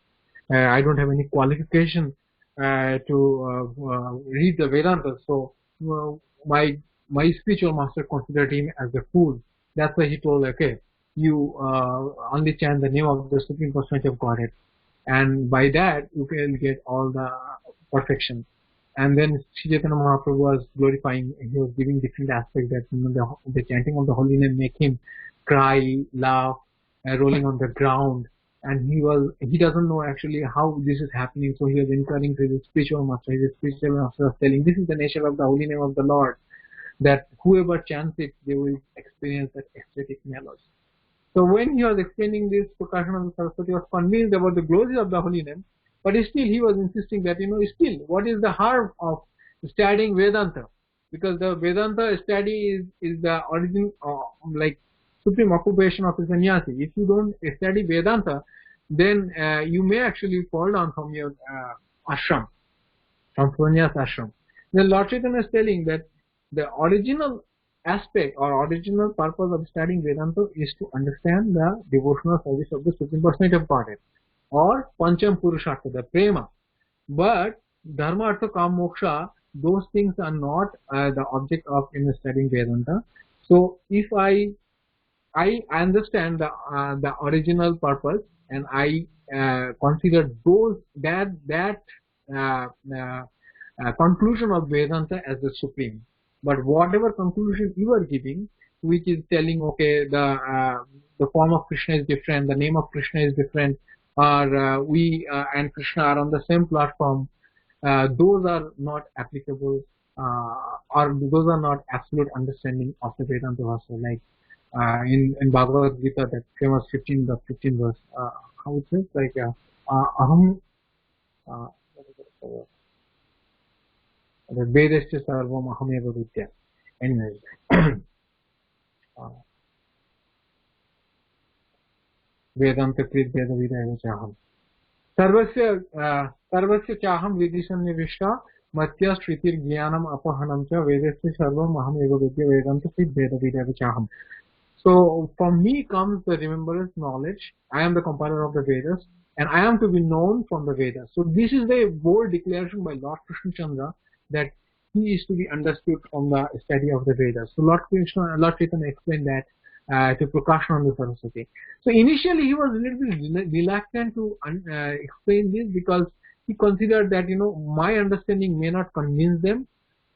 I don't have any qualification to read the Vedanta, so my spiritual master considered him as a fool. That's why he told, okay, you only chant the name of the Supreme Personality of Godhead, and by that you can get all the perfection. And then Sri Chaitanya Mahaprabhu was glorifying, he was giving different aspects that the chanting of the holy name make him cry, laugh, rolling on the ground, and he doesn't know actually how this is happening, so he was encouraging his spiritual master. His spiritual master was telling, this is the nature of the holy name of the Lord, that whoever chants it, they will experience that ecstatic melody. So when he was explaining this, Prakashananda Saraswati was convinced about the glories of the holy name, but still he was insisting that, still, what is the harm of studying Vedanta? Because the Vedanta study is the origin, like supreme occupation of a sannyasi. If you don't study Vedanta, then you may actually fall down from your ashram, from sannyas ashram. Then Lord Chaitanya is telling that the original aspect or original purpose of studying Vedanta is to understand the devotional service of the Supreme Personality of Godhead, or Pancham Purushartha, the Prema. But Dharma, Artha, Kam, Moksha, those things are not the object of studying Vedanta. So if I understand the original purpose, and I consider that conclusion of Vedanta as the supreme. But whatever conclusion you are giving, which is telling, okay, the form of Krishna is different, the name of Krishna is different, or we and Krishna are on the same platform, those are not applicable, or those are not absolute understanding of the Vedanta also. Like in Bhagavad Gita, that famous 15 verse, how it says, like aham. The Vedasya Sarvam Ahameva Vidya. Anyways, Vedanta Krit Veda Vidya Chaham. Sarvasya Chaham Vidishan Nivishta Matya Shritir Gyanam Apahanam Cha Vedasya Sarvam Ahameva Vidya Vedanta Krit Veda Vidya Chaham. So from me comes the remembrance knowledge. I am the compiler of the Vedas, and I am to be known from the Vedas. So this is the bold declaration by Lord Krishna Chandra, that he is to be understood from the study of the Vedas. So Lord Chaitanya explained that to Prakashananda Saraswati. So initially he was a little bit reluctant to explain this, because he considered that my understanding may not convince them.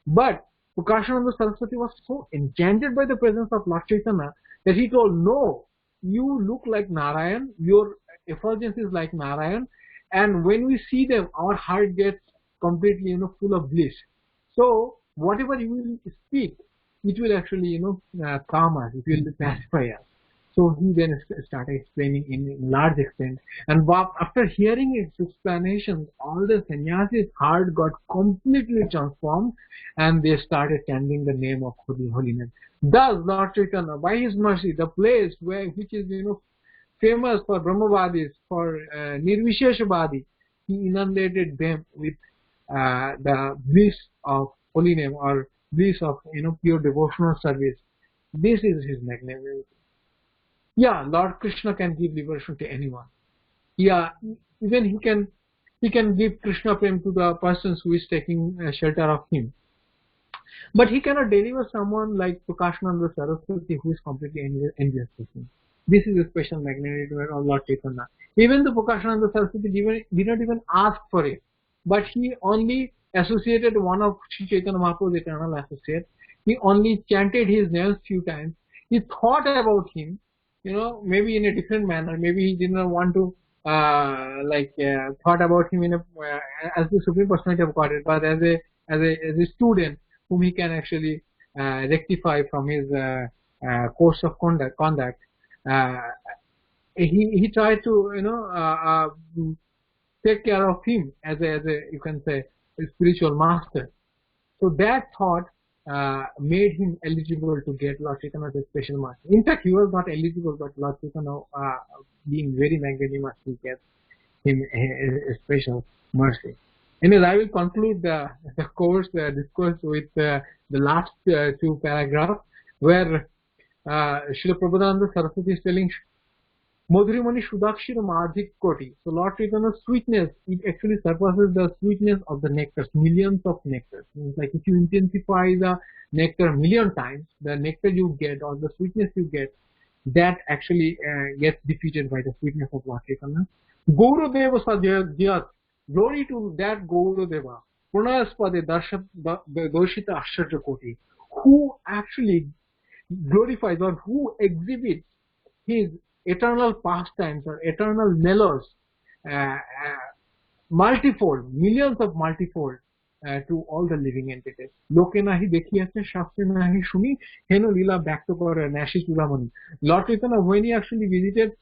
But Prakashananda Saraswati was so enchanted by the presence of Lord Chaitanya that he told, no, you look like Narayan, your effulgence is like Narayan, and when we see them, our heart gets completely full of bliss. So whatever you will speak, it will actually calm us, it will pacify us. So he then started explaining in large extent, and after hearing his explanations, all the sannyasis' heart got completely transformed, and they started chanting the name of holiness. Thus Lord Chaitanya, by his mercy, the place which is famous for Brahmavadis, for Nirvisheshavadi, he inundated them with the bliss of holy name, or bliss of pure devotional service. This is his magnanimity. Yeah, Lord Krishna can give liberation to anyone. Yeah, even he can give Krishna prem to the persons who is taking shelter of him. But he cannot deliver someone like Prakashananda Saraswati who is completely envious of him. This is a special magnitude of Lord Chaitanya. Even the Prakashananda Saraswati did not even ask for it, but he only associated one of Sri Chaitanya Mahaprabhu's eternal associate. He only chanted his names few times. He thought about him, maybe in a different manner. Maybe he did not want to thought about him in a as the Supreme Personality of Godhead, but as a student whom he can actually rectify from his course of conduct. He tried to take care of him as a you can say a spiritual master. So that thought made him eligible to get Lord Chaitanya's special mercy. In fact, he was not eligible, but Lord Chaitanya, being very magnanimous, he gets him a special mercy. Anyways, I will conclude the discourse with the last two paragraphs, where Srila Prabhupada Saraswati is telling Madhurimani Sudakshira Madhik Koti. So Lord Chaitanya's sweetness, it actually surpasses the sweetness of the nectars, millions of nectars. It's like if you intensify the nectar a million times, the nectar you get or the sweetness you get, that actually gets defeated by the sweetness of Lord Chaitanya. Gauradeva Sadhyat, glory to that Gauradeva, Punaspade Doshita Ashtarya Koti, who actually glorifies or who exhibits his eternal pastimes or eternal mellows multifold, millions of multifold to all the living entities. Loke nahi dekhiyache, shastre nahi shuni, heno lila byakta kore nashi chulamani. Lord Chaitanya, when he actually visited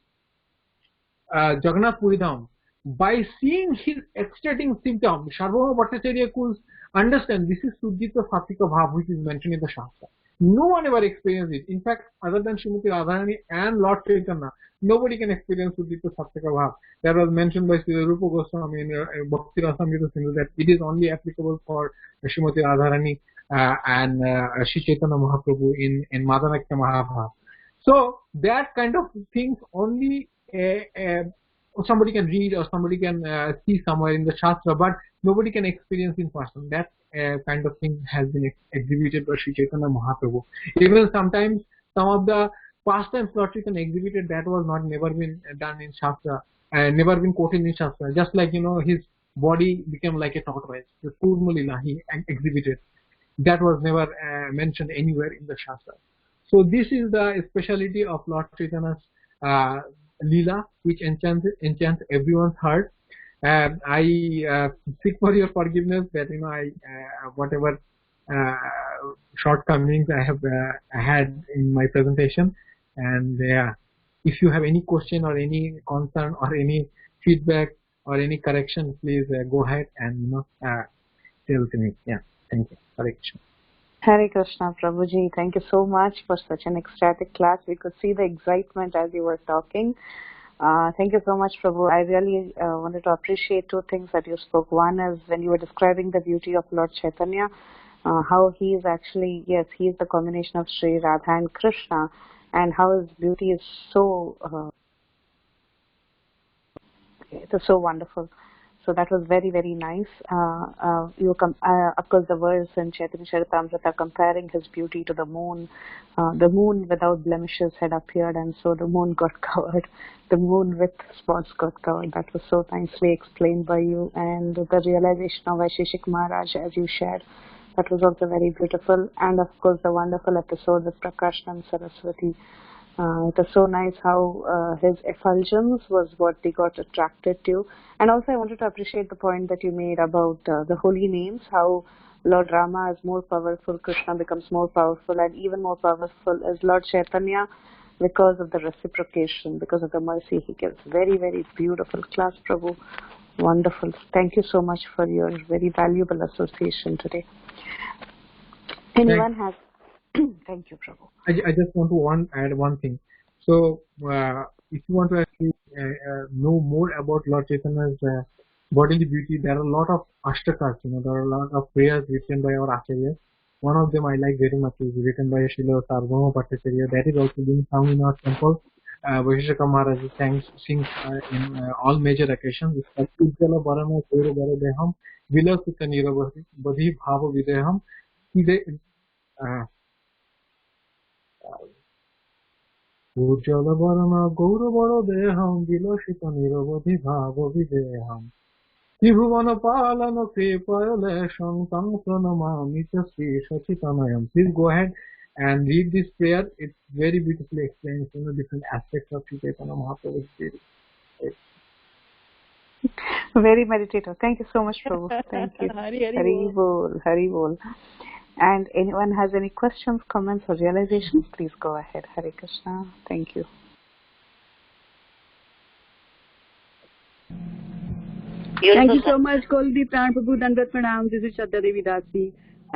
Jagannath Puri Dham, by seeing his ecstatic symptom, Sarvabhauma Bhattacharya could understand this is Suddhita Satvika Bhav, which is mentioned in the Shastra. No one ever experienced it. In fact, other than Srimati Radharani and Lord Chaitanya, nobody can experience Suddhita Satvika Bhav. That was mentioned by Srila Rupa Goswami in Bhakti Rasamrita Sindhu, that it is only applicable for Srimati Radharani and Sri Chaitanya Mahaprabhu in Madhanakya Mahabhav. So that kind of things only somebody can read or somebody can see somewhere in the Shastra, but nobody can experience in person. That kind of thing has been exhibited by Sri Chaitanya Mahaprabhu. Even sometimes some of the pastimes Lord Chaitanya exhibited, that was never been done in Shastra, never been quoted in Shastra. Just like his body became like a tortoise. The Kurma Lila he exhibited, that was never mentioned anywhere in the Shastra. So this is the speciality of Lord Chaitanya's Leela, which enchants everyone's heart. I seek for your forgiveness that I whatever shortcomings I have had in my presentation, and if you have any question or any concern or any feedback or any correction, please go ahead and tell to me. Yeah, thank you. Hare Krishna. Hare Krishna, Prabhuji. Thank you so much for such an ecstatic class. We could see the excitement as you were talking. Thank you so much, Prabhu. I really wanted to appreciate two things that you spoke. One is when you were describing the beauty of Lord Chaitanya, how he is actually, yes, he is the combination of Sri Radha and Krishna, and how his beauty is so, it is so wonderful. So that was very, very nice. Of course, the verse in Chaitanya Charitamrita comparing his beauty to the moon. The moon without blemishes had appeared, and so the moon got covered. The moon with spots got covered. That was so nicely explained by you. And the realization of Vaisheshik Maharaj, as you shared, that was also very beautiful. And of course, the wonderful episode with Prakash and Saraswati. It was so nice how his effulgence was what they got attracted to. And also I wanted to appreciate the point that you made about the holy names, how Lord Rama is more powerful, Krishna becomes more powerful, and even more powerful is Lord Chaitanya because of the reciprocation, because of the mercy he gives. Very, very beautiful class, Prabhu. Wonderful. Thank you so much for your very valuable association today. Anyone has... Thank you, Prabhu. I just want to add one thing. So, if you want to actually know more about Lord Chaitanya's bodily beauty, there are a lot of ashtakas. There are a lot of prayers written by our acharyas. One of them I like very much is written by Srila Sarvabhauma Bhattacharya. That is also being sung in our temple. Vaisheshika Maharaj sings in all major occasions. It's called Ujjala Varama Koiro Varadeham Vilasita Nirabadhi Bhava Videham উজ্জ্বল বরণ গৌরবর দেহম বিলসিত নিরবধি ভাব বিদেহম ত্রিভুবন পালন কৃপয়লেশং তং প্রণমামি চ Shri সচিতনয়ম. Please go ahead and read this prayer. It very beautifully explains different aspects of Sri Chaitanya Mahaprabhu's spirit. Very meditative. Thank you so much, Prabhu. Thank you. Hari bol, Hari bol. And anyone has any questions, comments, or realizations, please go ahead. Hare Krishna. Thank you. Thank you so much, Koladwip, Prana Prabhu, Dandat Pranam. This is Shraddha Devi Dasi.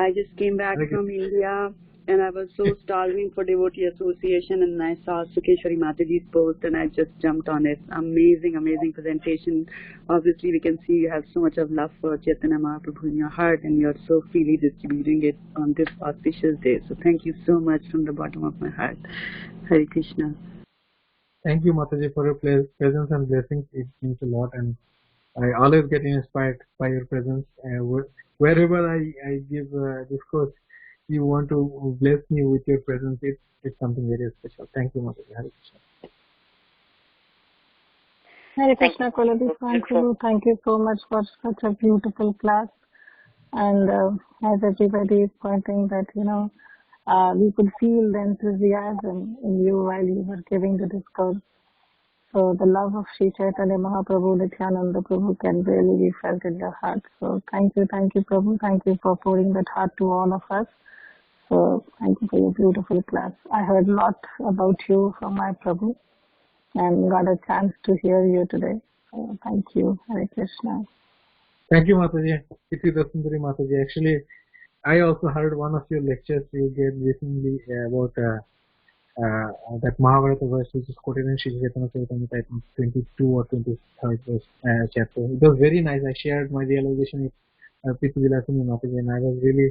I just came back from India and I was so starving for devotee association, and I saw Sukeshwari Mataji's post and I just jumped on it. Amazing, amazing presentation. Obviously, we can see you have so much of love for Chaitanya Mahaprabhu in your heart and you're so freely distributing it on this auspicious day. So thank you so much from the bottom of my heart. Hare Krishna. Thank you, Mataji, for your presence and blessings. It means a lot, and I always get inspired by your presence. Wherever I give discourse, you want to bless me with your presence. It's something very special. Thank you, Mataji. Hare Krishna. Hare Krishna, Koladwip. Thank you so much for such a beautiful class. And as everybody is pointing that, we could feel the enthusiasm in you while you were giving the discourse. So the love of Sri Chaitanya Mahaprabhu, Nityananda Prabhu can really be felt in your heart. So thank you, Prabhu. Thank you for pouring that heart to all of us. So thank you for your beautiful class. I heard a lot about you from my Prabhu and got a chance to hear you today. So thank you. Hare Krishna. Thank you, Mataji. Iti Dasundari Mataji. Actually, I also heard one of your lectures you gave recently about that Mahabharata verse which is quoted in Sri Chaitanya Charitamrita, I think 22 or 23rd verse, chapter. It was very nice. I shared my realization with Priti Vilasini Mataji, and I was really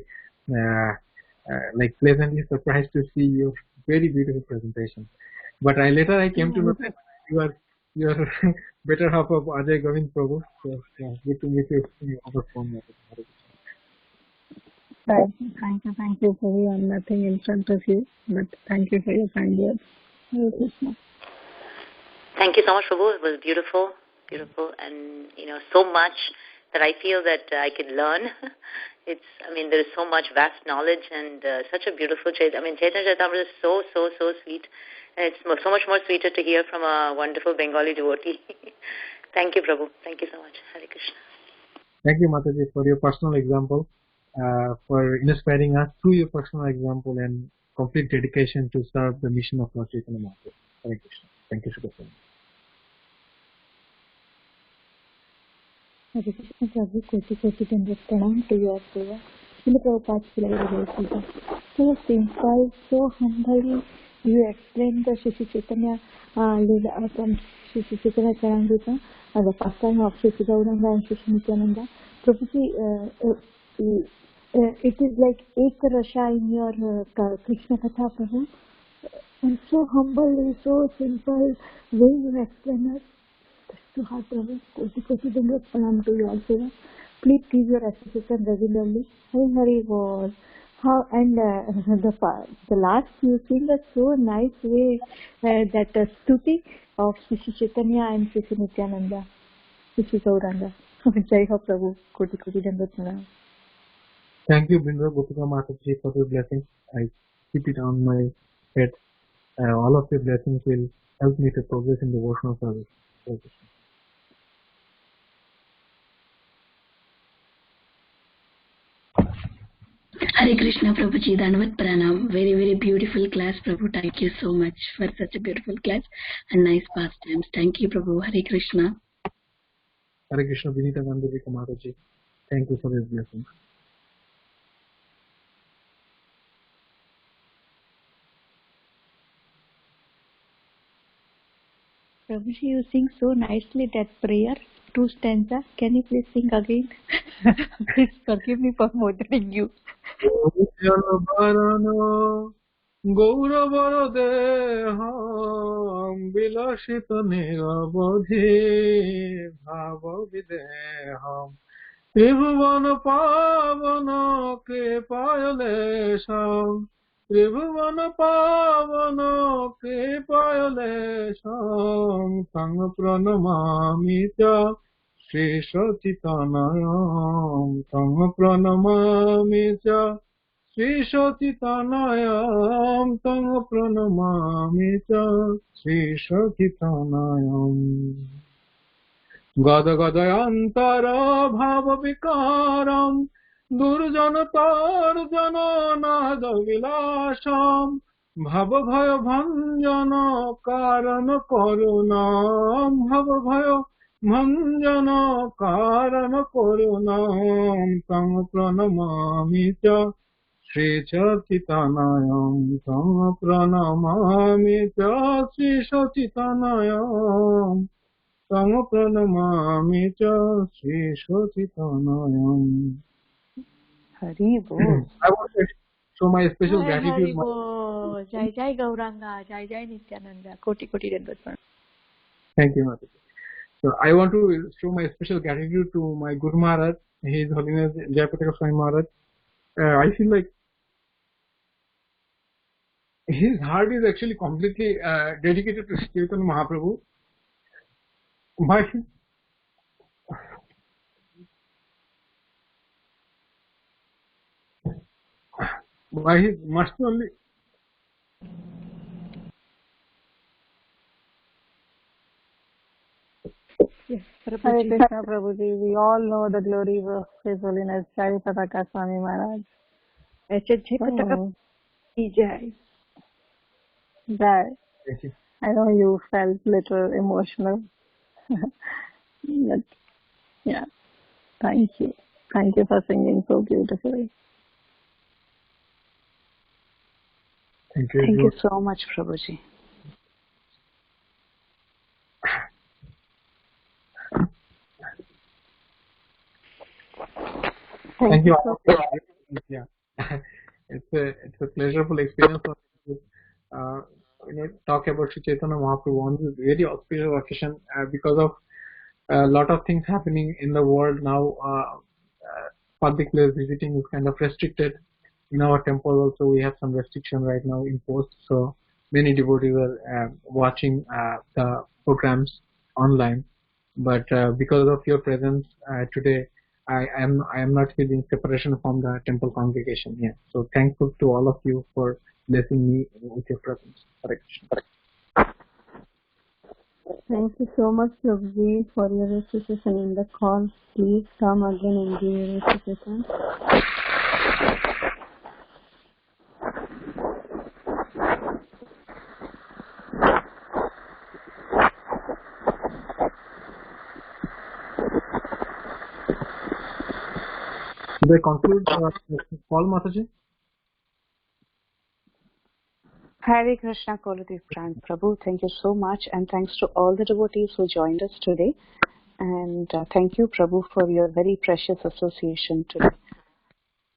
pleasantly surprised to see your very beautiful presentation. But later I came to know that you are better half of Ajay Govind Prabhu. So yeah, good to meet you over phone. Thank you, Prabhu. I'm nothing in front of you, but thank you for your kind words. Hare Krishna. Thank you so much, Prabhu. It was beautiful, and so much that I feel that I could learn. There is so much vast knowledge and such a beautiful Chaitanya Charitamrita is so sweet, and it's so much more sweeter to hear from a wonderful Bengali devotee. Thank you, Prabhu. Thank you so much. Hare Krishna. Thank you, Mataji, for your personal example, for inspiring us through your personal example and complete dedication to serve the mission of Lord Chaitanya Mahaprabhu. Hare Krishna. Thank you, Shukra. Hare Krishna, Prabhu. Koti Dandat Pranam to your seva. Srila Prabhupada, so simple, so humbly you explained the Sri Chaitanya Leela from Sri Chaitanya Charitamrita, the pastime of Sri Gauranga and Sri Nityananda. Prabhuji, it is like Ek Rasha in your Krishna Katha, Prabhu. And so humbly, so simple way you explain us. To heart, Prabhu. Koti Dandat Pranam to you also. Please give your association regularly. Hari Bol. How and the last you sing a so nice way that stuti of Sri Chaitanya and Sri Nityananda, Sri Gauranga. Jai Ho Prabhu. Koti Dandat Pranam. Thank you, Bindra Gopika Mataji, for your blessings. I keep it on my head. All of your blessings will help me to progress in devotional service. Hare Krishna, Prabhuji, Dandavat Pranam. Very, very beautiful class, Prabhu. Thank you so much for such a beautiful class and nice pastimes. Thank you, Prabhu. Hare Krishna. Hare Krishna, Vinita Gandhavika Mataji. Thank you for your blessings. Prabhuji, you sing so nicely that prayer, 2 stanza. Can you please sing again? Please forgive me for bothering you. গৌরবর দেহম বিলসিত নিরবধি ভাব বিদেহম त्रिभुवन पावन कृपायलेशम् त्रिभुवन पावन कृपायलेशम् तं प्रणमामि च श्री सच्चिदानन्दं तं प्रणमामि च श्री सच्चिदानन्दं तं प्रणमामि च श्री सच्चिदानन्दम् गद गदयन्तर भाव विकारम् दुर्जन तर्जन नाद विलासम् भव भय भंजन कारण करुणाम् भव भय भंजन कारण करुणाम् तं प्रणमामि च श्री सच्चिदानन्दं तं प्रणमामि च श्री सच्चिदानन्दम् तं प्रणमामि च Shri सच्चिदानन्दम् Hari Bol. I want to show my special Hari gratitude. Bol. Jai Jai Gauranga. Jai Jai Nityananda. Koti Koti Dandavat Pranam. Thank you, Mataji. So I want to show my special gratitude to my Guru Maharaj, His Holiness Jayapataka Swami Maharaj. I feel like his heart is actually completely dedicated to Chaitanya Mahaprabhu. By his mercy only. Yes, Hare Prabhuji. Krishna Prabhuji, we all know the glories of His Holiness Jayapataka Swami Maharaj. Jayapataka ki jai. Jai. Thank you. I know you felt little emotional. But yeah, thank you. Thank you for singing so beautifully. Thank you. Thank you so much, Prabhuji. Thank you. Yeah, it's a pleasurable experience for me to talk about Sri Chaitanya Mahaprabhu on this very auspicious occasion because of a lot of things happening in the world now. Public place visiting is kind of restricted. In our temple also we have some restriction right now imposed, so many devotees are watching the programs online. But because of your presence today, I am not feeling separation from the temple congregation here. So thankful to all of you for blessing me with your presence. Hare Krishna. Thank you so much, Prabhuji, for your association in the call. Please come again and give your association. Should I conclude call, Mataji? Hare Krishna, Koladwip Prabhu. Thank you so much, and thanks to all the devotees who joined us today. And thank you, Prabhu, for your very precious association today.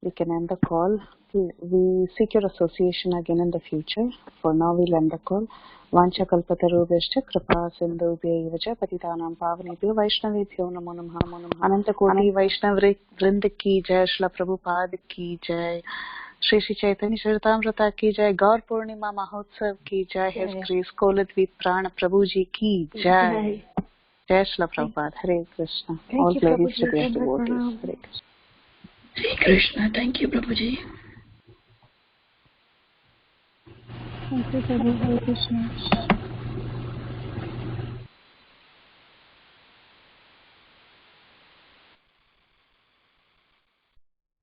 We can end the call. We seek your association again in the future. For now, we'll end the call. Vancha kalpatarubhyascha kripa sindhubhya vacha patitanam pavanebhyo vaishnavebhyo namo namaha. Ananta koti Vaishnav vrind ki jai, Shla Prabhupada ki jai, Shri Shri Chaitanya Charitamrita ki jai, Gaur Purnima Mahotsav ki jai, His Grace Koladwip Prana Prabhuji ki jai. Jai Shla Prabhupada. Hare Krishna. All glories to the devotees. Hare Krishna. Hare Krishna. Thank you, Prabhuji. Thank you, Prabhu. Hare Krishna.